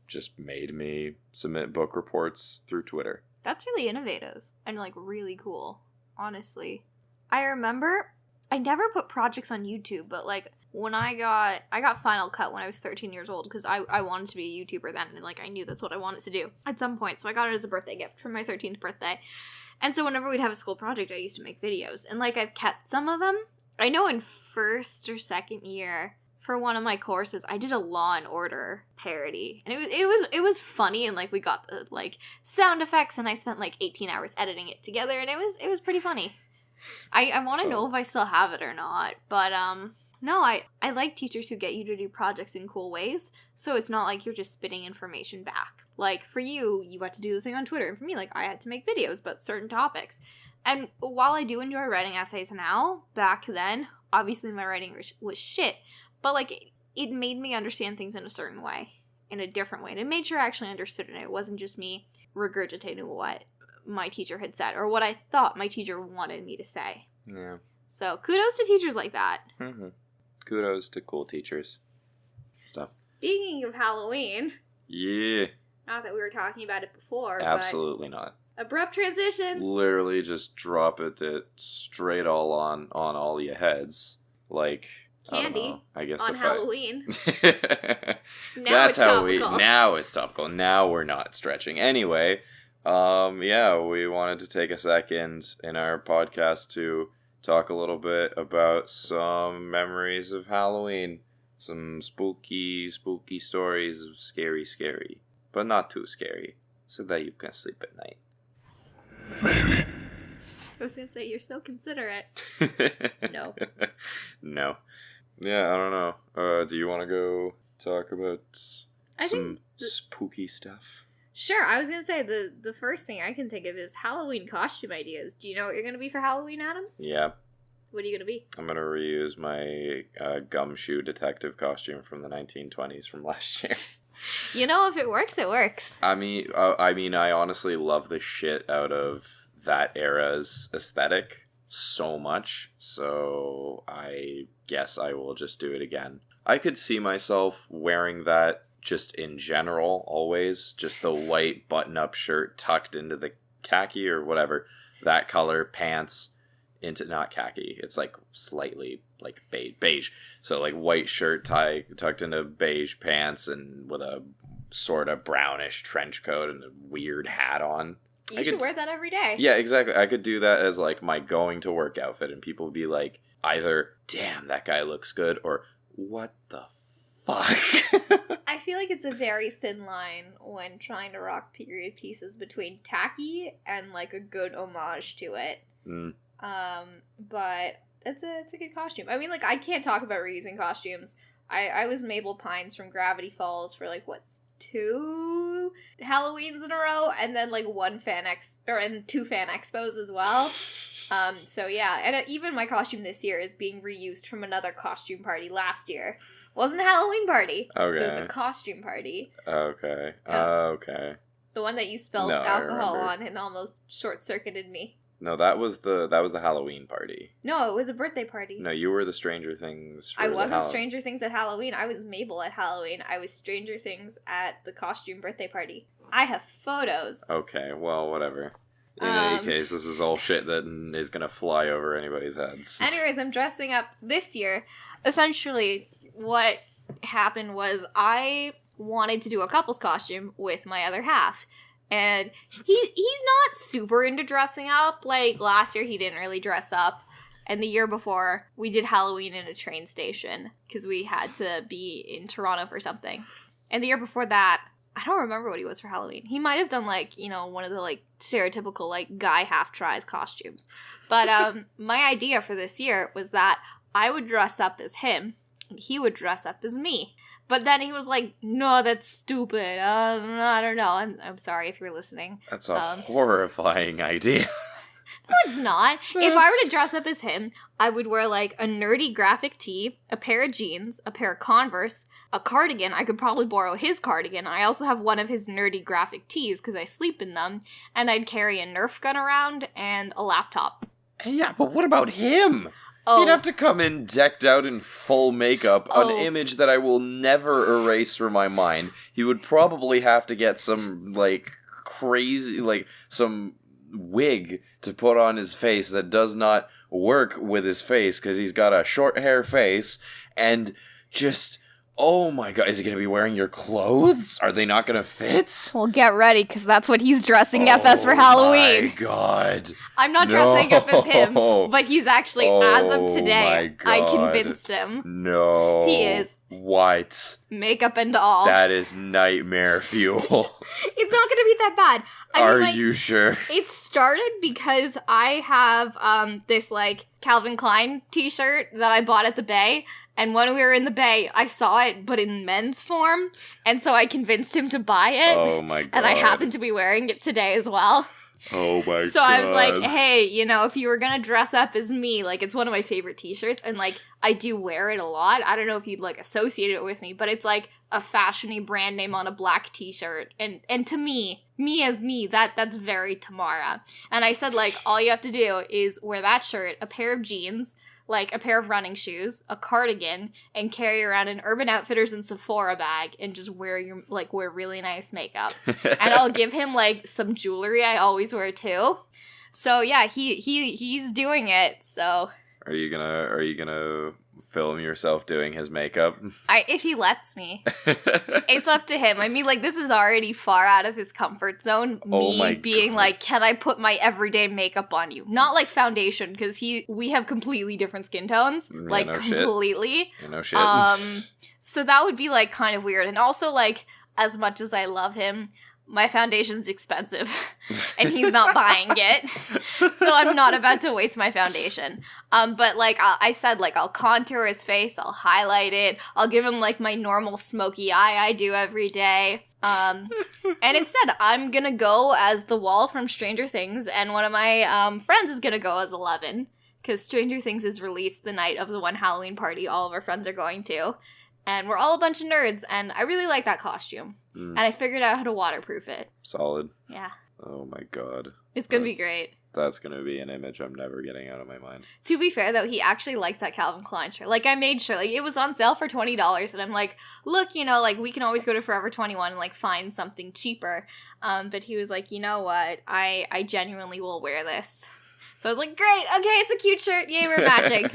just made me submit book reports through Twitter. That's really innovative and, like, really cool, honestly. I remember I never put projects on YouTube, but, like, when I got Final Cut when I was 13 years old, because I wanted to be a YouTuber then, and, like, I knew that's what I wanted to do at some point, so I got it as a birthday gift for my 13th birthday. And so whenever we'd have a school project, I used to make videos, and, like, I've kept some of them. I know in first or second year, for one of my courses, I did a Law and Order parody, and it was funny, and, like, we got the, like, sound effects, and I spent, like, 18 hours editing it together, and it was pretty funny. I want to know if I still have it or not, but, no, I like teachers who get you to do projects in cool ways, so it's not like you're just spitting information back. Like, for you got to do the thing on Twitter, and for me, like, I had to make videos about certain topics. And while I do enjoy writing essays now, back then, obviously my writing was shit, but, like, it made me understand things in a certain way, in a different way, and it made sure I actually understood it. It wasn't just me regurgitating what my teacher had said, or what I thought my teacher wanted me to say. Yeah. So, kudos to teachers like that. Mm-hmm. Kudos to cool teachers. Stuff. Speaking of Halloween. Yeah. Not that we were talking about it before, Absolutely not. but abrupt transitions. Literally just drop it straight all on all your heads. Like, Candy I guess on Halloween. Now it's topical. Now it's topical. Now we're not stretching. Anyway, yeah, we wanted to take a second in our podcast to talk a little bit about some memories of Halloween. Some spooky stories of scary, but not too scary, so that you can sleep at night. I was gonna say, you're so considerate. No. No. Yeah, I don't know. Do you want to go talk about some spooky stuff? Sure, I was gonna say, the first thing I can think of is Halloween costume ideas. Do you know what you're gonna be for Halloween, Adam? Yeah. What are you gonna be? I'm gonna reuse my gumshoe detective costume from the 1920s from last year. You know, if it works, it works. I mean, I honestly love the shit out of that era's aesthetic so much, so I guess I will just do it again. I could see myself wearing that just in general, always. Just the white button-up shirt tucked into the khaki or whatever, that color, pants into, not khaki, it's like slightly like beige. So like white shirt tucked into beige pants and with a sort of brownish trench coat and a weird hat on. You should wear that every day. Yeah, exactly. I could do that as like my going to work outfit, and people would be like, either, damn, that guy looks good, or what the fuck? I feel like it's a very thin line when trying to rock period pieces between tacky and like a good homage to it. Mm. But it's a good costume. I mean, like, I can't talk about reusing costumes. I was Mabel Pines from Gravity Falls for like, what, 2 Halloweens in a row, and then like 2 fan expos as well. So yeah, and even my costume this year is being reused from another costume party last year. Wasn't a Halloween party. Okay. It was a costume party. Okay. Yeah. Okay. The one that you spilled alcohol on and almost short-circuited me. No, that was the Halloween party. No, it was a birthday party. No, you were the Stranger Things. I wasn't Stranger Things at Halloween. I was Mabel at Halloween. I was Stranger Things at the costume birthday party. I have photos. Okay, well, whatever. In any case, this is all shit that is gonna fly over anybody's heads. Anyways, I'm dressing up this year. Essentially, what happened was I wanted to do a couple's costume with my other half. And he's not super into dressing up. Like, last year he didn't really dress up. And the year before, we did Halloween in a train station. Because we had to be in Toronto for something. And the year before that, I don't remember what he was for Halloween. He might have done, like, you know, one of the, like, stereotypical, like, guy half-tries costumes. But my idea for this year was that I would dress up as him. And he would dress up as me. But then he was like, no, that's stupid. I don't know. I'm sorry if you're listening. That's a horrifying idea. No, it's not. If I were to dress up as him, I would wear, like, a nerdy graphic tee, a pair of jeans, a pair of Converse, a cardigan. I could probably borrow his cardigan. I also have one of his nerdy graphic tees because I sleep in them. And I'd carry a Nerf gun around and a laptop. Yeah, but what about him? Oh. He'd have to come in decked out in full makeup, an image that I will never erase from my mind. He would probably have to get some, like, crazy, like, some wig to put on his face that does not work with his face because he's got a short hair face, and just... Oh my god, is he going to be wearing your clothes? Are they not going to fit? Well, get ready, because that's what he's dressing up as for Halloween. Oh my god. I'm not dressing up as him, but he's actually, as of today, I convinced him. No. He is. What? Makeup and all. That is nightmare fuel. It's not going to be that bad. Are you sure? It started because I have this, like, Calvin Klein t-shirt that I bought at the Bay. And when we were in the Bay, I saw it, but in men's form. And so I convinced him to buy it. Oh my god. And I happen to be wearing it today as well. Oh my god. So I was like, hey, you know, if you were gonna dress up as me, like, it's one of my favorite t-shirts. And, like, I do wear it a lot. I don't know if you'd, like, associate it with me. But it's, like, a fashion-y brand name on a black t-shirt. And to me as me, that's very Tamara. And I said, like, all you have to do is wear that shirt, a pair of jeans, like a pair of running shoes, a cardigan, and carry around an Urban Outfitters and Sephora bag and just wear really nice makeup. And I'll give him like some jewelry I always wear too. So yeah, he's doing it. So Are you gonna film yourself doing his makeup? if he lets me. It's up to him. I mean, like, this is already far out of his comfort zone. Me being like, can I put my everyday makeup on you? Not like foundation, because we have completely different skin tones. Yeah, like, no completely. Shit. No shit. So that would be, like, kind of weird. And also, like, as much as I love him, my foundation's expensive, and he's not buying it, so I'm not about to waste my foundation. But, like, I said, like, I'll contour his face, I'll highlight it, I'll give him, like, my normal smoky eye I do every day. And instead, I'm gonna go as the Wall from Stranger Things, and one of my friends is gonna go as Eleven, because Stranger Things is released the night of the one Halloween party all of our friends are going to. And we're all a bunch of nerds, and I really like that costume. And I figured out how to waterproof it. Solid. Yeah. Oh my god. It's gonna be great. That's gonna be an image I'm never getting out of my mind. To be fair, though, he actually likes that Calvin Klein shirt. Like, I made sure, like, it was on sale for $20, and I'm like, look, you know, like, we can always go to Forever 21 and, like, find something cheaper. But he was like, you know what? I genuinely will wear this. So I was like, great, okay, it's a cute shirt, yay, we're matching.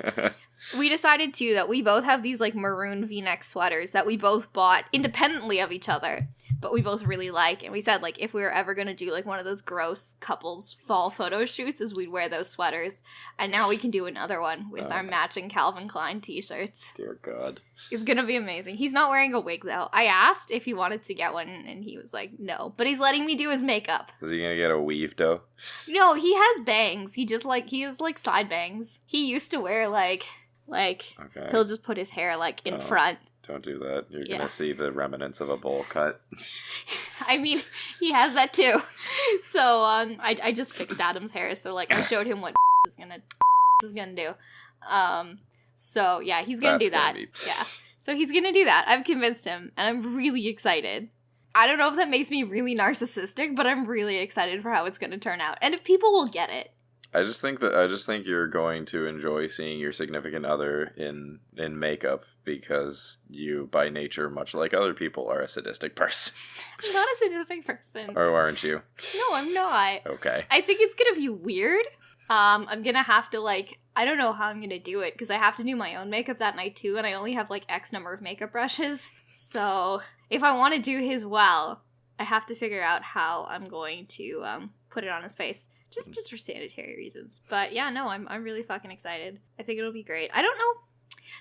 We decided, too, that we both have these, like, maroon V-neck sweaters that we both bought independently of each other, but we both really like. And we said, like, if we were ever going to do, like, one of those gross couples fall photo shoots, is we'd wear those sweaters. And now we can do another one with our matching Calvin Klein t-shirts. Dear God. It's going to be amazing. He's not wearing a wig, though. I asked if he wanted to get one, and he was like, no. But he's letting me do his makeup. Is he gonna get a weave, though? No, he has bangs. He has, like, side bangs. He used to wear, like... okay. He'll just put his hair, like, in front. Don't do that. You're gonna see the remnants of a bowl cut. I mean, he has that too. So, I just fixed Adam's hair, so, like, I showed him what is gonna do. So, yeah, he's gonna do that. Yeah. So he's gonna do that. I've convinced him, and I'm really excited. I don't know if that makes me really narcissistic, but I'm really excited for how it's gonna turn out. And if people will get it. I just think you're going to enjoy seeing your significant other in makeup because you, by nature, much like other people, are a sadistic person. I'm not a sadistic person. Or aren't you? No, I'm not. Okay. I think it's gonna be weird. I'm gonna have to, like, I don't know how I'm gonna do it, because I have to do my own makeup that night too, and I only have, like, X number of makeup brushes. So, if I want to do his well, I have to figure out how I'm going to put it on his face. Just for sanitary reasons. But yeah, no, I'm really fucking excited. I think it'll be great. I don't know.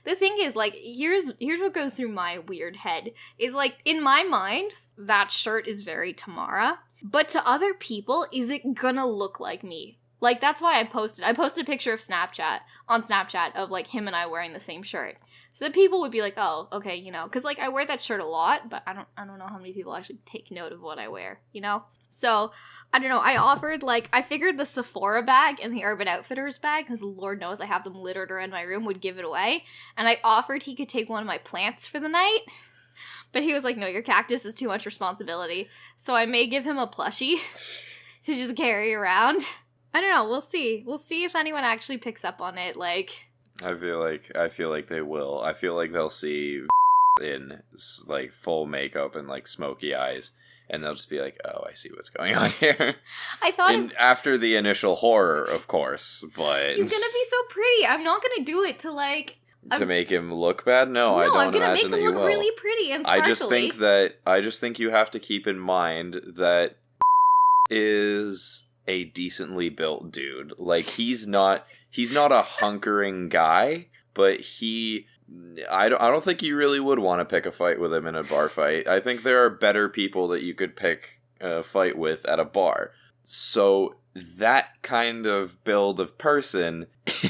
The thing is, like, here's what goes through my weird head. Is, like, in my mind, that shirt is very Tamara. But to other people, is it gonna look like me? Like, that's why I posted a picture of Snapchat of, like, him and I wearing the same shirt. So that people would be like, oh, okay, you know. Because, like, I wear that shirt a lot, but I don't know how many people actually take note of what I wear, you know? So, I don't know, I figured the Sephora bag and the Urban Outfitters bag, because Lord knows I have them littered around my room, would give it away. And I offered he could take one of my plants for the night. But he was like, no, your cactus is too much responsibility. So I may give him a plushie to just carry around. I don't know, we'll see. We'll see if anyone actually picks up on it, like... I feel like they will. I feel like they'll see in, like, full makeup and, like, smoky eyes. And they'll just be like, oh, I see what's going on here. I thought... after the initial horror, of course, but... You're gonna be so pretty. I'm not gonna do it to, like... To make him look bad? No, I don't imagine that you will. I'm gonna make him look really pretty and sparkly. I just think you have to keep in mind that is a decently built dude. Like, he's not a hunkering guy, but I don't think you really would want to pick a fight with him in a bar fight. I think there are better people that you could pick a fight with at a bar. So that kind of build of person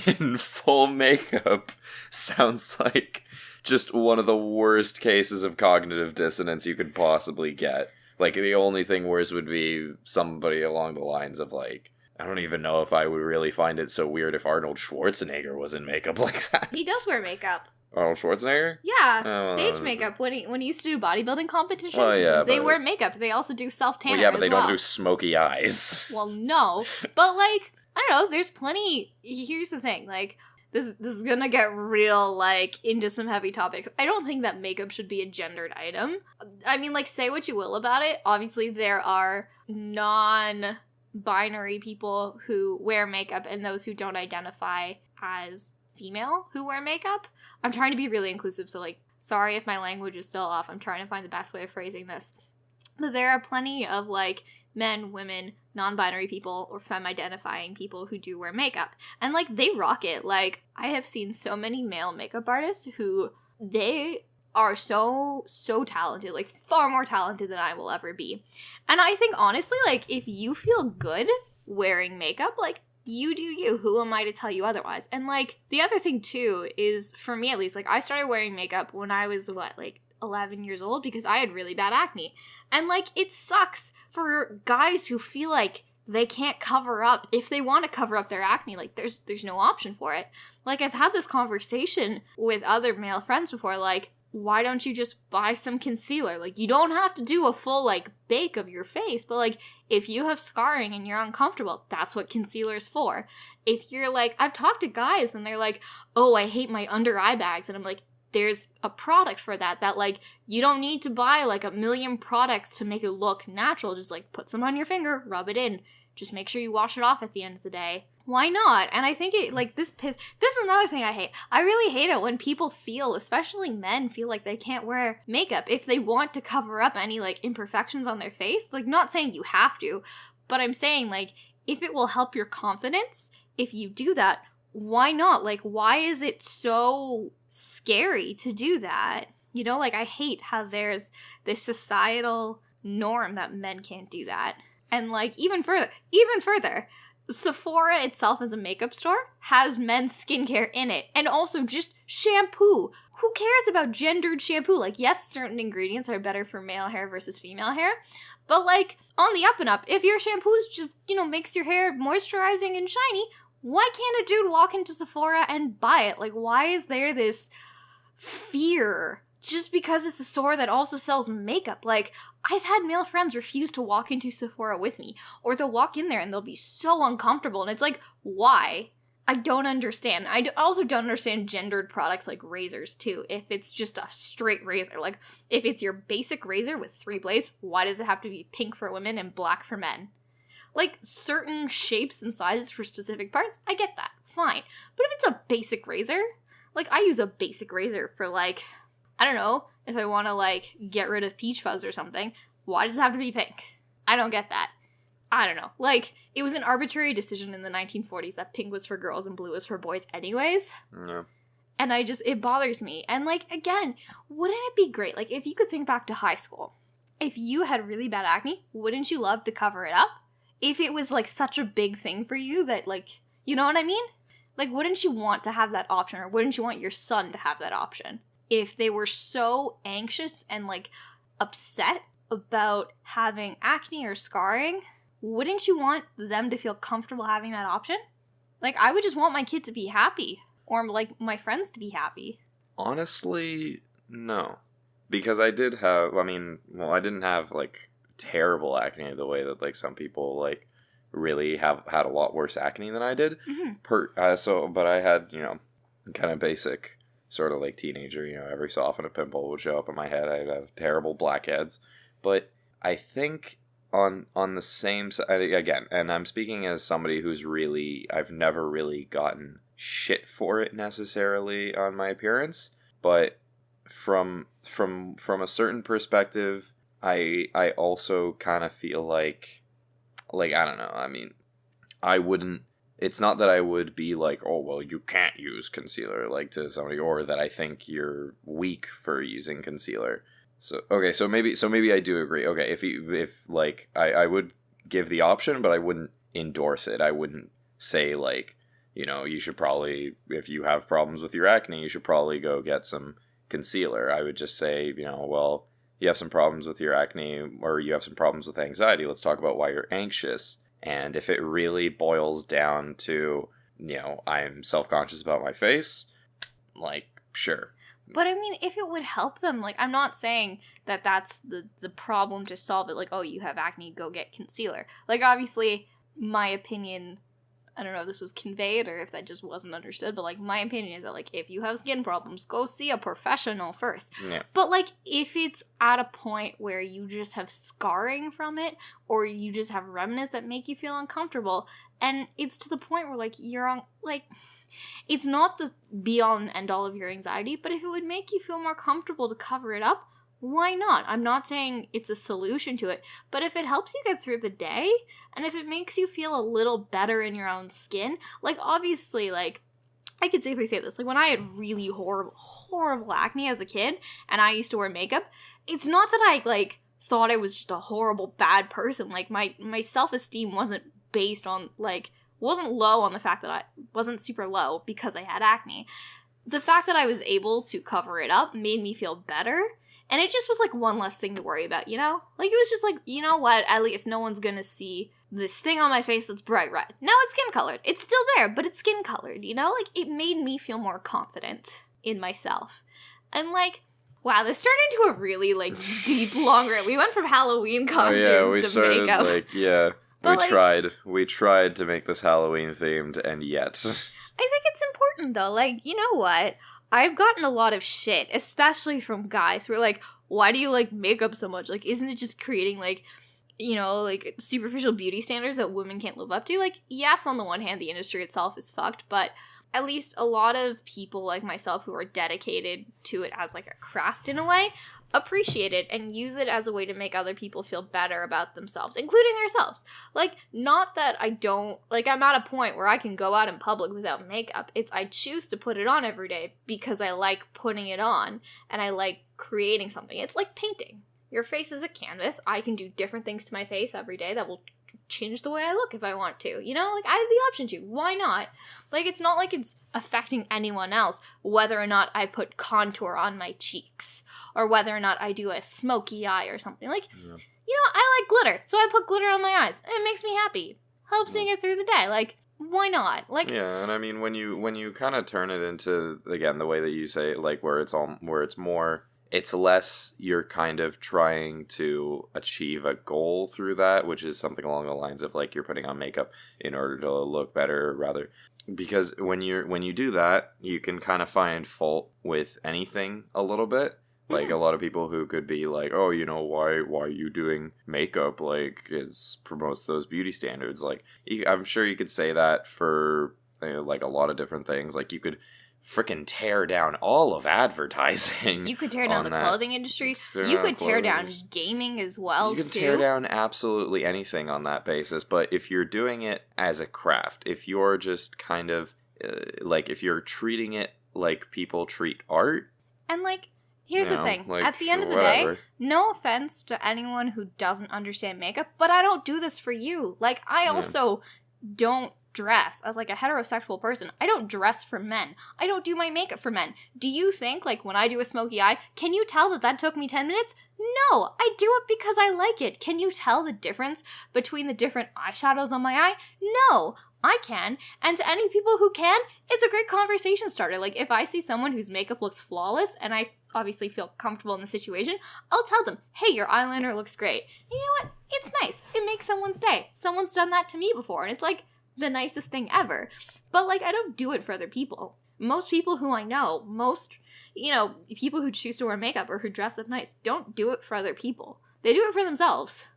in full makeup sounds like just one of the worst cases of cognitive dissonance you could possibly get. Like, the only thing worse would be somebody along the lines of, like, I don't even know if I would really find it so weird if Arnold Schwarzenegger was in makeup like that. He does wear makeup. Arnold Schwarzenegger? Yeah, stage makeup. When he used to do bodybuilding competitions, they wear makeup. They also do self-tanner. Well, yeah, but they don't do smoky eyes. Well, no. But, like, I don't know, there's plenty... Here's the thing, like, this is gonna get real, like, into some heavy topics. I don't think that makeup should be a gendered item. I mean, like, say what you will about it. Obviously, there are non-binary people who wear makeup and those who don't identify as female who wear makeup. I'm trying to be really inclusive, so, like, sorry if my language is still off. I'm trying to find the best way of phrasing this. But there are plenty of, like, men, women, non-binary people, or femme-identifying people who do wear makeup. And, like, they rock it. Like, I have seen so many male makeup artists who, they are so talented. Like, far more talented than I will ever be. And I think, honestly, like, if you feel good wearing makeup, like, you do you. Who am I to tell you otherwise? And, like, the other thing, too, is, for me at least, like, I started wearing makeup when I was, 11 years old, because I had really bad acne. And, like, it sucks for guys who feel like they can't cover up, if they want to cover up their acne, like, there's no option for it. Like, I've had this conversation with other male friends before, like, why don't you just buy some concealer? Like, you don't have to do a full, like, bake of your face, but, like, if you have scarring and you're uncomfortable, that's what concealer's for. If you're, like, I've talked to guys and they're like, oh, I hate my under eye bags, and I'm like, there's a product for that, like, you don't need to buy, like, a million products to make it look natural. Just, like, put some on your finger, rub it in. Just make sure you wash it off at the end of the day. Why not? And I think it, like, this is another thing I hate. I really hate it when people feel, especially men, feel like they can't wear makeup if they want to cover up any, like, imperfections on their face. Like, not saying you have to, but I'm saying, like, if it will help your confidence, if you do that, why not? Like, why is it so scary to do that? You know, like, I hate how there's this societal norm that men can't do that. And, like, even further, Sephora itself as a makeup store has men's skincare in it. And also just shampoo. Who cares about gendered shampoo? Like, yes, certain ingredients are better for male hair versus female hair. But, like, on the up and up, if your shampoo's just, makes your hair moisturizing and shiny, why can't a dude walk into Sephora and buy it? Like, why is there this fear just because it's a store that also sells makeup? Like, I've had male friends refuse to walk into Sephora with me, or they'll walk in there and they'll be so uncomfortable, and it's like, why? I don't understand. I also don't understand gendered products like razors, too. If it's just a straight razor, like, if it's your basic razor with 3 blades, why does it have to be pink for women and black for men? Like, certain shapes and sizes for specific parts, I get that. Fine. But if it's a basic razor, like, I use a basic razor for, like, I don't know, if I want to, like, get rid of peach fuzz or something, why does it have to be pink? I don't get that. I don't know. Like, it was an arbitrary decision in the 1940s that pink was for girls and blue was for boys anyways. Yeah. And it bothers me. And, like, again, wouldn't it be great? Like, if you could think back to high school, if you had really bad acne, wouldn't you love to cover it up? If it was, like, such a big thing for you that, like, you know what I mean? Like, wouldn't you want to have that option, or wouldn't you want your son to have that option? If they were so anxious and, like, upset about having acne or scarring, wouldn't you want them to feel comfortable having that option? Like, I would just want my kid to be happy, or, like, my friends to be happy. Honestly, no. Because I didn't have, like, terrible acne the way that, like, some people, like, really have had a lot worse acne than I did. Mm-hmm. But I had, kind of basic sort of, like, teenager, every so often a pimple would show up on my head. I'd have terrible blackheads. But I think on the same side, again, and I'm speaking as somebody who's really, I've never really gotten shit for it necessarily on my appearance, but from a certain perspective, I also kind of feel like, I don't know, I mean, I wouldn't, it's not that I would be like, oh, well, you can't use concealer, like, to somebody, or that I think you're weak for using concealer. So, okay, so maybe I do agree. Okay, if I would give the option, but I wouldn't endorse it. I wouldn't say, like, you should probably, if you have problems with your acne, you should probably go get some concealer. I would just say, well, you have some problems with your acne, or you have some problems with anxiety. Let's talk about why you're anxious. And if it really boils down to, I'm self-conscious about my face, like, sure. But, I mean, if it would help them, like, I'm not saying that that's the problem to solve it. Like, oh, you have acne, go get concealer. Like, obviously, my opinion I don't know if this was conveyed or if that just wasn't understood, but, like, my opinion is that, like, if you have skin problems, go see a professional first. Yeah. But, like, if it's at a point where you just have scarring from it, or you just have remnants that make you feel uncomfortable, and it's to the point where, like, you're on, like, it's not the be-all and end-all of your anxiety, but if it would make you feel more comfortable to cover it up, why not? I'm not saying it's a solution to it, but if it helps you get through the day, and if it makes you feel a little better in your own skin, like, obviously, like, I could safely say this, like, when I had really horrible acne as a kid, and I used to wear makeup, it's not that I, like, thought I was just a horrible, bad person. Like, my self-esteem wasn't based on, like, wasn't low on the fact that I wasn't super low because I had acne. The fact that I was able to cover it up made me feel better. And it just was, like, one less thing to worry about, you know? Like, it was just like, you know what? At least no one's gonna see this thing on my face that's bright red. Now it's skin-colored. It's still there, but it's skin-colored, you know? Like, it made me feel more confident in myself. And, like, wow, this turned into a really, like, deep, long rant. We went from Halloween costumes to makeup. Like, yeah. We tried to make this Halloween-themed, and yet. I think it's important, though. Like, you know what? I've gotten a lot of shit, especially from guys who are like, why do you like makeup so much? Like, isn't it just creating, like, you know, like, superficial beauty standards that women can't live up to? Like, yes, on the one hand, the industry itself is fucked, but at least a lot of people like myself who are dedicated to it as, like, a craft in a way, appreciate it and use it as a way to make other people feel better about themselves, including themselves. Like, not that I don't, like, I'm at a point where I can go out in public without makeup. It's I choose to put it on every day because I like putting it on and I like creating something. It's like painting. Your face is a canvas. I can do different things to my face every day that will change the way I look if I want to, you know? Like, I have the option to. Why not? Like, it's not like it's affecting anyone else whether or not I put contour on my cheeks or whether or not I do a smoky eye or something. Like, you know, I like glitter, so I put glitter on my eyes and it makes me happy. Helps me get through the day. Like, why not? Like, yeah, and I mean, when you kind of turn it into, again, the way that you say it, like, where it's more, it's less you're kind of trying to achieve a goal through that, which is something along the lines of, like, you're putting on makeup in order to look better, rather. Because when you do that, you can kind of find fault with anything a little bit. Like, a lot of people who could be like, oh, you know, why are you doing makeup? Like, it promotes those beauty standards. Like, I'm sure you could say that for, like, a lot of different things. Like, you could freaking tear down all of advertising. You could tear down the clothing industry. You could tear down gaming as well, too. You could tear down absolutely anything on that basis. But if you're doing it as a craft, if you're just kind of, like, if you're treating it like people treat art. And, like, here's the thing. Like, at the end of the day, no offense to anyone who doesn't understand makeup, but I don't do this for you. Like, I also don't dress as, like, a heterosexual person. I don't dress for men. I don't do my makeup for men. Do you think, like, when I do a smoky eye, can you tell that took me 10 minutes? No, I do it because I like it. Can you tell the difference between the different eyeshadows on my eye? No, I can. And to any people who can, it's a great conversation starter. Like, if I see someone whose makeup looks flawless and I obviously feel comfortable in the situation, I'll tell them, hey, your eyeliner looks great. And you know what? It's nice. It makes someone's day. Someone's done that to me before, and it's, like, the nicest thing ever. But, like, I don't do it for other people. Most people who I know, you know, people who choose to wear makeup or who dress up nice don't do it for other people. They do it for themselves.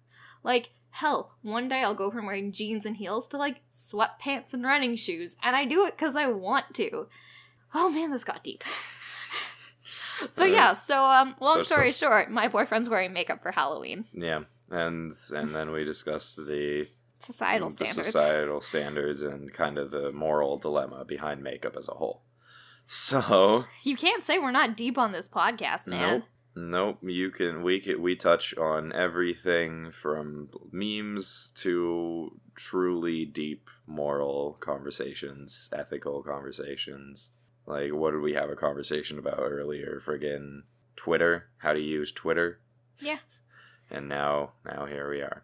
Like, hell, one day I'll go from wearing jeans and heels to, like, sweatpants and running shoes, and I do it because I want to. Oh man, this got deep. But yeah, so, long story short, my boyfriend's wearing makeup for Halloween. Yeah, and then we discussed the societal standards and kind of the moral dilemma behind makeup as a whole. So you can't say we're not deep on this podcast, man. Nope. We touch on everything from memes to truly deep moral conversations, ethical conversations. Like, what did we have a conversation about earlier? Friggin' Twitter, how to use Twitter. Yeah. And now here we are.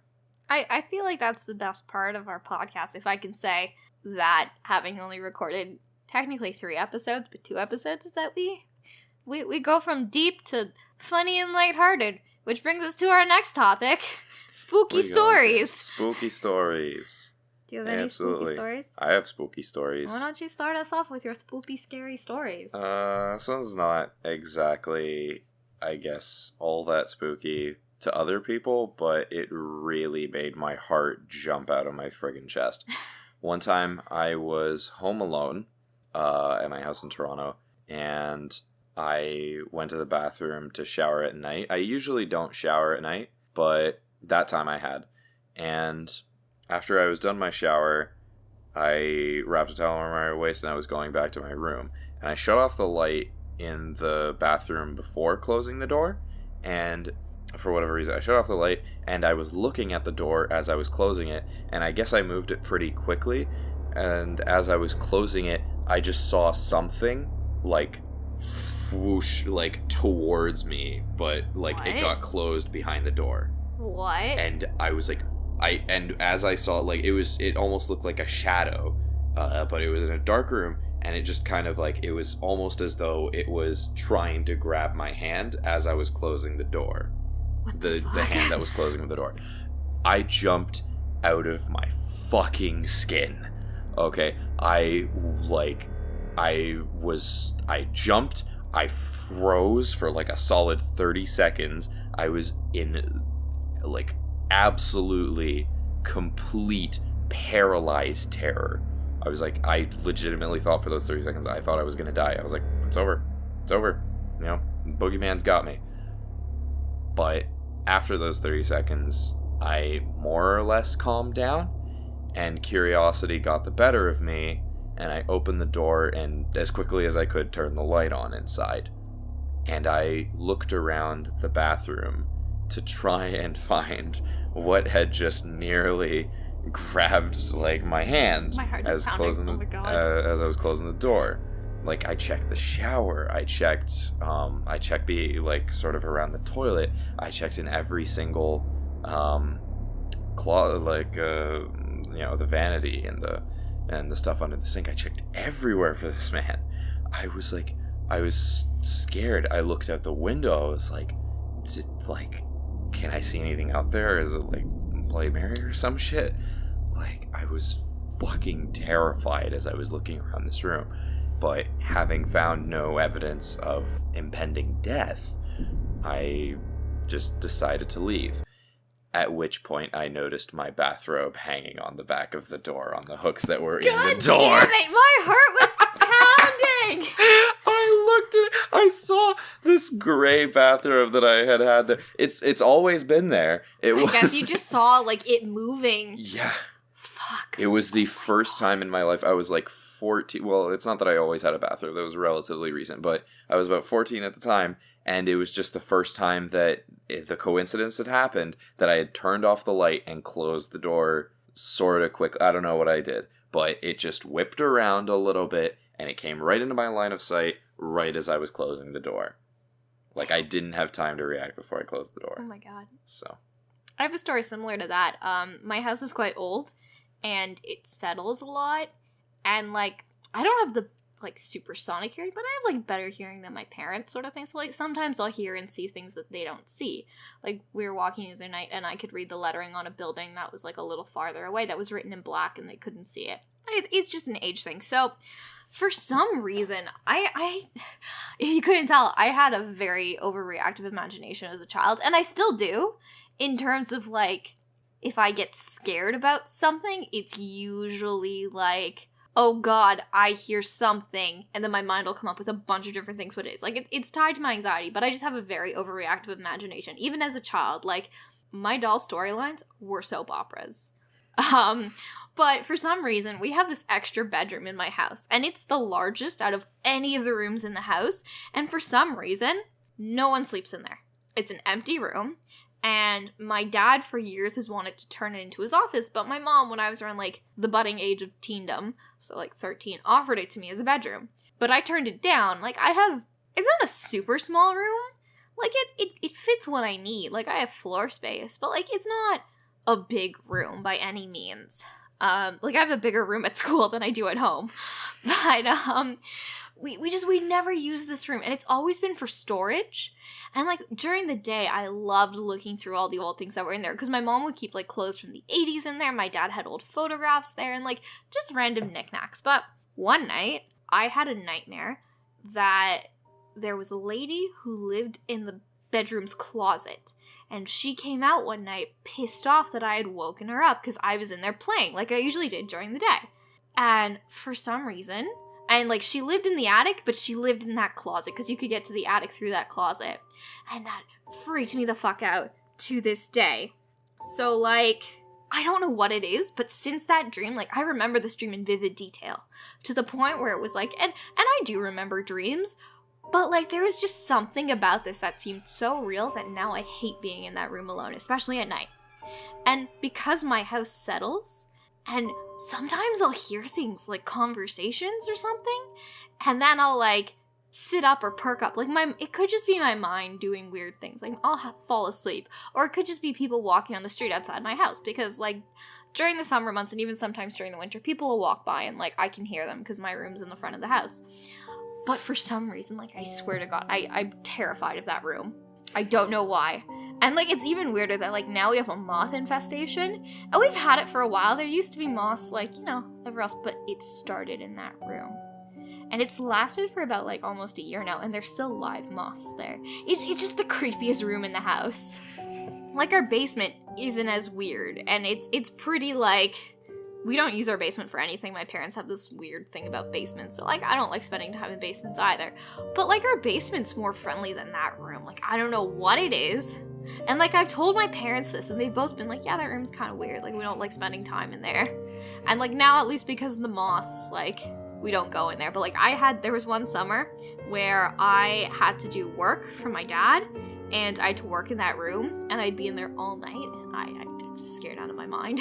I feel like that's the best part of our podcast, if I can say that, having only recorded technically 3 episodes, but 2 episodes, is that we go from deep to funny and lighthearted, which brings us to our next topic, spooky stories. Spooky stories. Do you have any spooky stories? I have spooky stories. Why don't you start us off with your spooky, scary stories? This one's not exactly, I guess, all that spooky to other people, but it really made my heart jump out of my friggin' chest. One time I was home alone at my house in Toronto, and I went to the bathroom to shower at night. I usually don't shower at night, but that time I had. And after I was done my shower, I wrapped a towel around my waist and I was going back to my room. And I shut off the light in the bathroom before closing the door. And for whatever reason, I shut off the light and I was looking at the door as I was closing it. And I guess I moved it pretty quickly. And as I was closing it, I just saw something like whoosh, like towards me, but like What? It got closed behind the door. What? And I was like, and as I saw it, like it almost looked like a shadow, but it was in a dark room, and it just kind of like, it was almost as though it was trying to grab my hand as I was closing the door. What The fuck? hand that was closing the door. I jumped out of my fucking skin. Okay, I jumped, I froze for like a solid 30 seconds. I was in like absolutely complete paralyzed terror. I was like, I legitimately thought for those 30 seconds, I thought I was gonna die. I was like, it's over. You know, boogeyman's got me. But after those 30 seconds, I more or less calmed down, and curiosity got the better of me, and I opened the door and as quickly as I could turned the light on inside. And I looked around the bathroom to try and find what had just nearly grabbed like my hand My heart is as pounding. Oh my God. as I was closing the door. Like, I checked the shower, I checked like sort of around the toilet, I checked in every single the vanity and the stuff under the sink. I checked everywhere for this man. I was scared. I looked out the window. I was like, can I see anything out there? Is it like Bloody Mary or some shit? Like, I was fucking terrified as I was looking around this room. But having found no evidence of impending death, I just decided to leave. At which point I noticed my bathrobe hanging on the back of the door on the hooks that were in the door. Damn it, my heart was pounding! I looked at it. I saw this gray bathrobe that I had there. It's always been there. I guess you just saw, like, it moving. Yeah. Fuck. It was the first time in my life. I was like 14. Well, it's not that I always had a bathrobe. That was relatively recent. But I was about 14 at the time. And it was just the first time that the coincidence had happened that I had turned off the light and closed the door sort of quick. I don't know what I did. But it just whipped around a little bit. And it came right into my line of sight right as I was closing the door. Like, I didn't have time to react before I closed the door. Oh my God. So. I have a story similar to that. My house is quite old, and it settles a lot. And, like, I don't have the, like, supersonic hearing, but I have, like, better hearing than my parents sort of thing. So, like, sometimes I'll hear and see things that they don't see. Like, we were walking the other night, and I could read the lettering on a building that was, like, a little farther away that was written in black, and they couldn't see it. It's just an age thing. So, for some reason, I if you couldn't tell, I had a very overreactive imagination as a child, and I still do, in terms of, like, if I get scared about something, it's usually like, oh God, I hear something, and then my mind will come up with a bunch of different things what it is. Like, it's tied to my anxiety, but I just have a very overreactive imagination. Even as a child, like, my doll storylines were soap operas. But for some reason, we have this extra bedroom in my house, and it's the largest out of any of the rooms in the house, and for some reason, no one sleeps in there. It's an empty room, and my dad for years has wanted to turn it into his office, but my mom, when I was around, like, the budding age of teendom, so, like, 13, offered it to me as a bedroom. But I turned it down. Like, it's not a super small room. Like, it fits what I need. Like, I have floor space, but, like, it's not a big room by any means. Like, I have a bigger room at school than I do at home. we never use this room, and it's always been for storage. And like during the day, I loved looking through all the old things that were in there because my mom would keep like clothes from the 80s in there. My dad had old photographs there and like just random knickknacks. But one night, I had a nightmare that there was a lady who lived in the bedroom's closet, and she came out one night pissed off that I had woken her up because I was in there playing like I usually did during the day. And for some reason, and like she lived in the attic, but she lived in that closet because you could get to the attic through that closet, and that freaked me the fuck out to this day. So like, I don't know what it is, but since that dream, like I remember this dream in vivid detail to the point where it was like, and I do remember dreams, but like there was just something about this that seemed so real that now I hate being in that room alone, especially at night. And because my house settles, and sometimes I'll hear things like conversations or something, and then I'll like sit up or perk up. Like it could just be my mind doing weird things. Like I'll fall asleep, or it could just be people walking on the street outside my house because like during the summer months and even sometimes during the winter, people will walk by and like I can hear them because my room's in the front of the house. But for some reason, like I swear to God, I'm terrified of that room. I don't know why. And like it's even weirder that like now we have a moth infestation, and we've had it for a while. There used to be moths like, you know, everywhere else, but it started in that room. And it's lasted for about like almost a year now, and there's still live moths there. It's just the creepiest room in the house. Like our basement isn't as weird, and it's pretty like, we don't use our basement for anything. My parents have this weird thing about basements, so like I don't like spending time in basements either. But like our basement's more friendly than that room. Like I don't know what it is. And like I've told my parents this, and they've both been like, yeah, that room's kind of weird. Like we don't like spending time in there. And like now, at least because of the moths, like we don't go in there. But like there was one summer where I had to do work for my dad, and I had to work in that room, and I'd be in there all night, and I was scared out of my mind.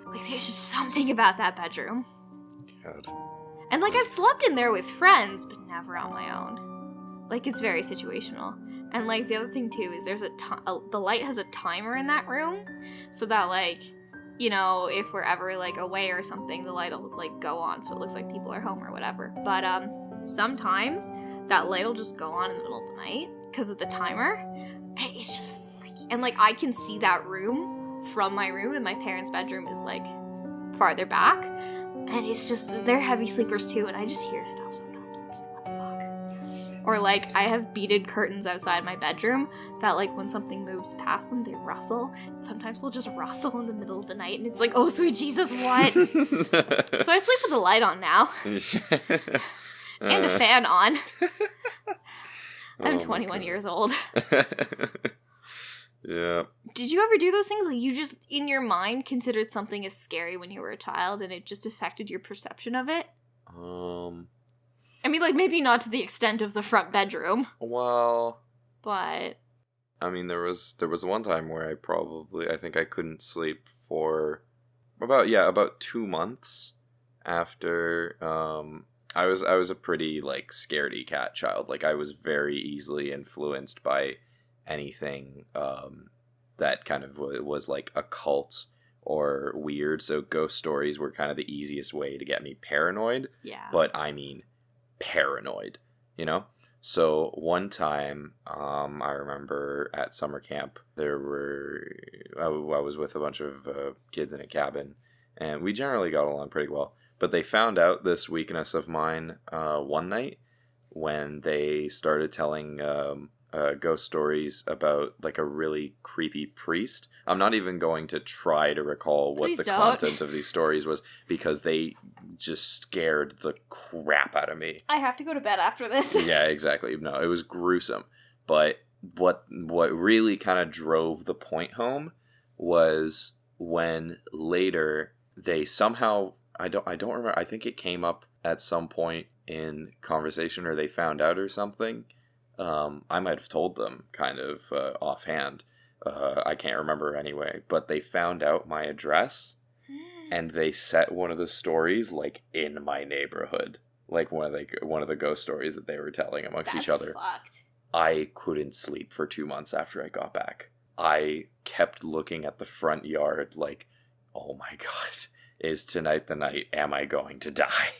Like there's just something about that bedroom. God. And like I've slept in there with friends, but never on my own. Like it's very situational. And like the other thing too is there's the light has a timer in that room, so that like, you know, if we're ever like away or something, the light will like go on, so it looks like people are home or whatever. But sometimes that light will just go on in the middle of the night because of the timer, and it's just freaky. And like I can see that room from my room, and my parents' bedroom is like farther back, and it's just, they're heavy sleepers too, and I just hear stuff sometimes. I'm just like, what the fuck? Or like I have beaded curtains outside my bedroom that like when something moves past them, they rustle. And sometimes they'll just rustle in the middle of the night, and it's like, oh sweet Jesus, what? So I sleep with the light on now. And a fan on. I'm 21 years old. Yeah. Did you ever do those things? Like you just, in your mind, considered something as scary when you were a child, and it just affected your perception of it? I mean, like, maybe not to the extent of the front bedroom. Well, but I mean, there was one time where I think I couldn't sleep for about 2 months after I was a pretty like scaredy cat child. Like I was very easily influenced by anything that kind of was like occult or weird. So ghost stories were kind of the easiest way to get me paranoid. yeah. But I mean paranoid, you know? So one time, I remember at summer camp, I was with a bunch of kids in a cabin, and we generally got along pretty well. But they found out this weakness of mine one night when they started telling ghost stories about like a really creepy priest. I'm not even going to try to recall what Please the don't. content of these stories was, because they just scared the crap out of me. I have to go to bed after this. Yeah, exactly. No, it was gruesome. But what really kind of drove the point home was when later they somehow, I don't remember, I think it came up at some point in conversation, or they found out or something. I might have told them kind of offhand. I can't remember anyway. But they found out my address, and they set one of the stories like in my neighborhood, like one of the ghost stories that they were telling amongst each other. Fucked. I couldn't sleep for 2 months after I got back. I kept looking at the front yard like, oh my God, is tonight the night? Am I going to die?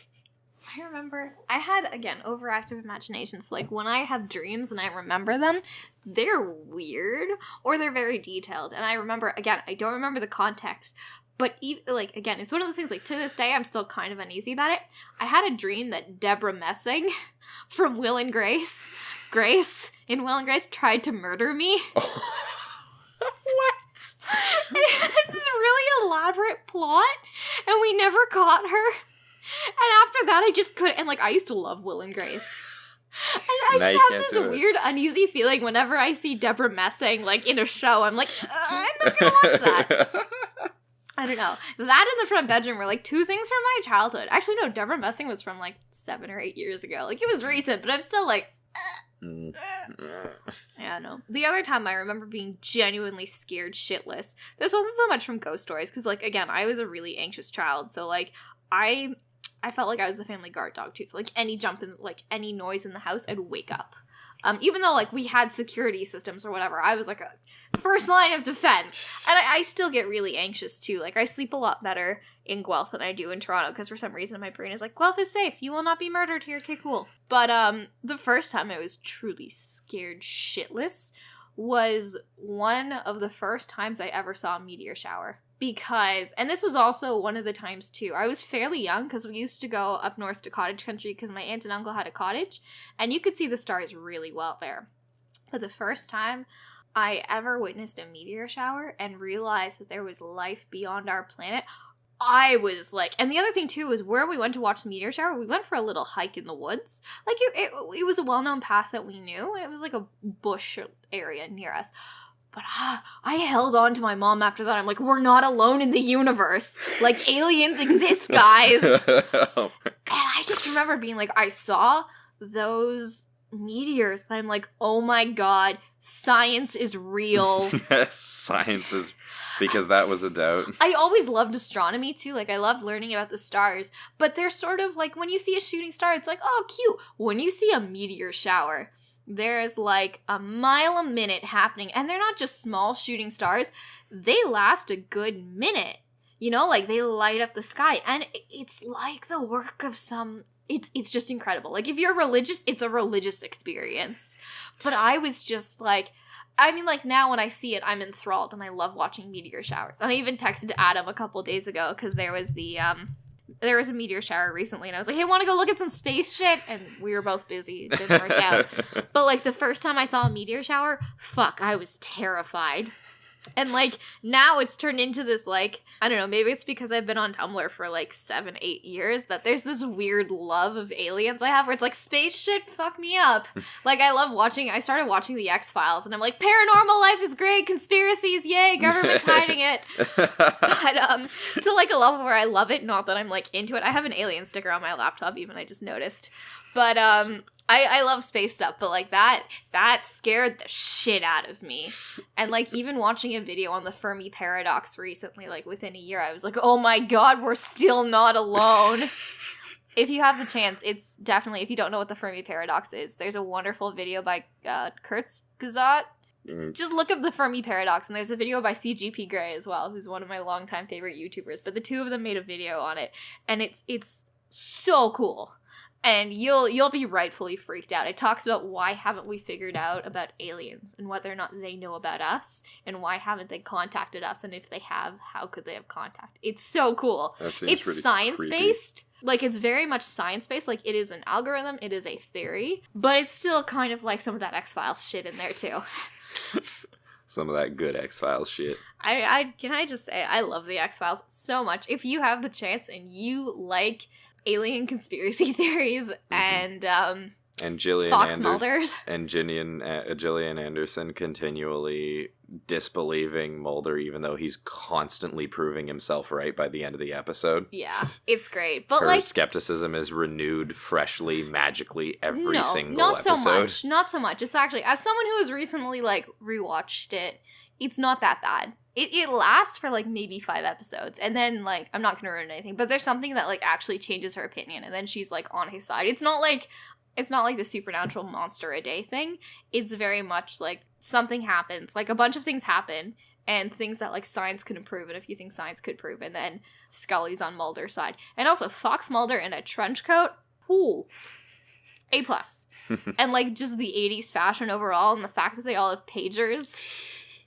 I remember I had, again, overactive imaginations. Like, when I have dreams and I remember them, they're weird or they're very detailed. And I remember, again, I don't remember the context. But, like, again, it's one of those things, like, to this day, I'm still kind of uneasy about it. I had a dream that Deborah Messing from Will and Grace in Will and Grace, tried to murder me. What? And it was this really elaborate plot, and we never caught her. And after that, I just couldn't, and, like, I used to love Will and Grace. And I just have this weird, uneasy feeling whenever I see Deborah Messing, like, in a show. I'm like, I'm not gonna watch that. I don't know. That and The Front Bedroom were, like, two things from my childhood. Actually, no, Deborah Messing was from, like, 7 or 8 years ago. Like, it was recent, but I'm still like, yeah, no. The other time I remember being genuinely scared shitless. This wasn't so much from ghost stories, because, like, again, I was a really anxious child, so, like, I felt like I was the family guard dog, too. So, like, any jump in, like, any noise in the house, I'd wake up. Even though, like, we had security systems or whatever, I was, like, a first line of defense. And I still get really anxious, too. Like, I sleep a lot better in Guelph than I do in Toronto, because for some reason my brain is like, Guelph is safe. You will not be murdered here. Okay, cool. But, the first time I was truly scared shitless was one of the first times I ever saw a meteor shower. Because, and this was also one of the times too, I was fairly young because we used to go up north to cottage country because my aunt and uncle had a cottage, and you could see the stars really well there. But the first time I ever witnessed a meteor shower and realized that there was life beyond our planet, I was like, and the other thing too is where we went to watch the meteor shower, we went for a little hike in the woods. Like, it was a well-known path that we knew. It was like a bush area near us. But I held on to my mom after that. I'm like, we're not alone in the universe. Like, aliens exist, guys. And I just remember being like, I saw those meteors, and I'm like, oh my god, science is real. Science is, because that was a doubt. I always loved astronomy, too. Like, I loved learning about the stars. But they're sort of like, when you see a shooting star, it's like, oh, cute. When you see a meteor shower, there's like a mile a minute happening, and they're not just small shooting stars. They last a good minute. You know, like, they light up the sky, and it's like the work of some... It's just incredible. Like, if you're religious, it's a religious experience. But I was just like... I mean, like, now when I see it, I'm enthralled, and I love watching meteor showers. And I even texted Adam a couple days ago, because there was a meteor shower recently, and I was like, hey, want to go look at some space shit? And we were both busy. It didn't work out. But, like, the first time I saw a meteor shower, fuck, I was terrified. And, like, now it's turned into this, like, I don't know, maybe it's because I've been on Tumblr for, like, 7-8 years, that there's this weird love of aliens I have, where it's like, space shit, fuck me up. Like, I started watching the X-Files, and I'm like, paranormal life is great, conspiracies, yay, government's hiding it. But, to, like, a level where I love it, not that I'm, like, into it. I have an alien sticker on my laptop, even, I just noticed. But, I love space stuff, but, like, that scared the shit out of me. And, like, even watching a video on the Fermi paradox recently, like, within a year, I was like, oh my god, we're still not alone. If you have the chance, it's definitely, if you don't know what the Fermi paradox is, there's a wonderful video by Kurzgesagt. Just look up the Fermi paradox, and there's a video by CGP Grey as well, who's one of my longtime favorite YouTubers, but the two of them made a video on it, and it's so cool. And you'll be rightfully freaked out. It talks about why haven't we figured out about aliens and whether or not they know about us, and why haven't they contacted us, and if they have, how could they have contact? It's so cool. It's science-based. Like, it's very much science-based. Like, it is an algorithm, it is a theory, but it's still kind of like some of that X-Files shit in there, too. Some of that good X-Files shit. Can I just say, I love the X-Files so much. If you have the chance and you like alien conspiracy theories and Gillian Fox Mulders and Gillian Anderson continually disbelieving Mulder, even though he's constantly proving himself right by the end of the episode. Yeah, it's great. But her skepticism is renewed freshly, magically every single episode. Not so much. It's actually, as someone who has recently, like, rewatched it, it's not that bad. It lasts for, like, maybe 5 episodes, and then, like, I'm not gonna ruin anything, but there's something that, like, actually changes her opinion, and then she's, like, on his side. It's not like the supernatural monster a day thing. It's very much, like, something happens, like, a bunch of things happen, and things that, like, science couldn't prove, and a few things science could prove, and then Scully's on Mulder's side. And also, Fox Mulder in a trench coat, Ooh. A+. And, like, just the 80s fashion overall, and the fact that they all have pagers.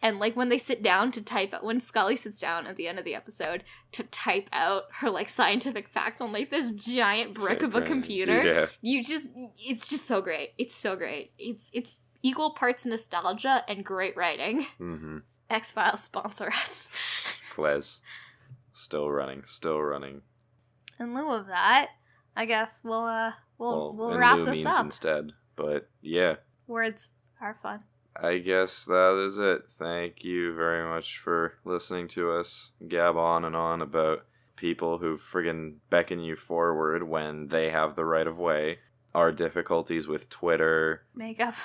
And, like, when they sit down to type out, when Scully sits down at the end of the episode to type out her, like, scientific facts on, like, this giant brick of a computer, it's just so great. It's so great. It's equal parts nostalgia and great writing. Mm-hmm. X-Files sponsor us. Fles. Still running. In lieu of that, I guess we'll in wrap lieu this means up. Instead, but yeah. Words are fun. I guess that is it. Thank you very much for listening to us gab on and on about people who friggin' beckon you forward when they have the right of way. Our difficulties with Twitter. Makeup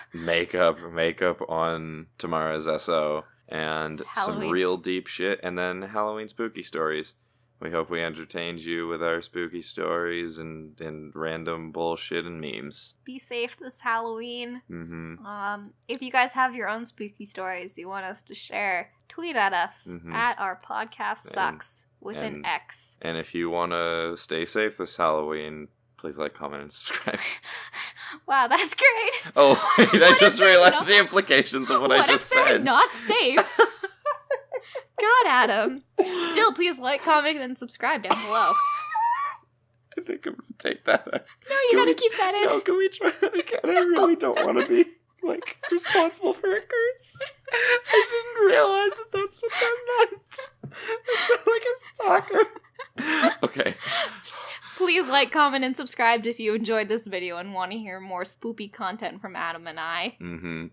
on Tamara's SO. And Halloween. Some real deep shit. And then Halloween spooky stories. We hope we entertained you with our spooky stories and random bullshit and memes. Be safe this Halloween. Mm-hmm. If you guys have your own spooky stories you want us to share, tweet at us at our podcast sucks with an X. And if you want to stay safe this Halloween, please like, comment, and subscribe. Wow, that's great. Oh, wait, I just realized the implications of what I just said. What if they're not safe? God, Adam. Still, please like, comment, and subscribe down below. I think I'm going to take that out. No, you gotta keep that in. No, can we try that again? I really don't want to be, like, responsible for a curse. I didn't realize that that's what that meant. I sound like a stalker. Okay. Please like, comment, and subscribe if you enjoyed this video and want to hear more spoopy content from Adam and I. Mm-hmm.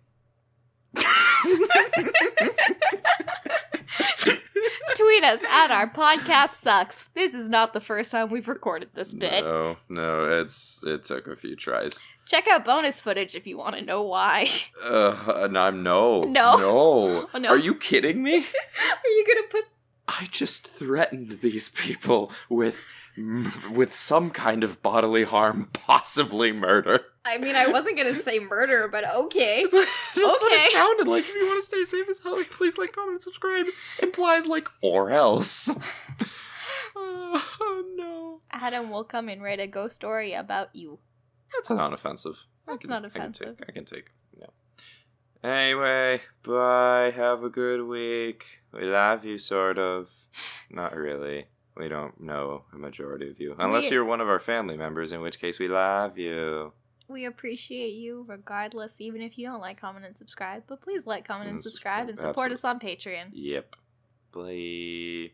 Tweet us at our podcast sucks. This is not the first time we've recorded this bit. No, it took a few tries. Check out bonus footage if you want to know why. No. Oh, no. Are you kidding me? Are you gonna put... I just threatened these people with some kind of bodily harm, possibly murder. I mean, I wasn't gonna say murder, but okay. That's what it sounded like. If you want to stay safe as hell, please like, comment, and subscribe. Implies like, or else. Oh, no. Adam will come and write a ghost story about you. That's non-offensive. Not offensive. I can take. Yeah. Anyway, bye. Have a good week. We love you, sort of. Not really. We don't know a majority of you. Unless you're one of our family members, in which case we love you. We appreciate you regardless, even if you don't like, comment, and subscribe. But please like, comment, and subscribe, and support us on Patreon. Yep. Bye.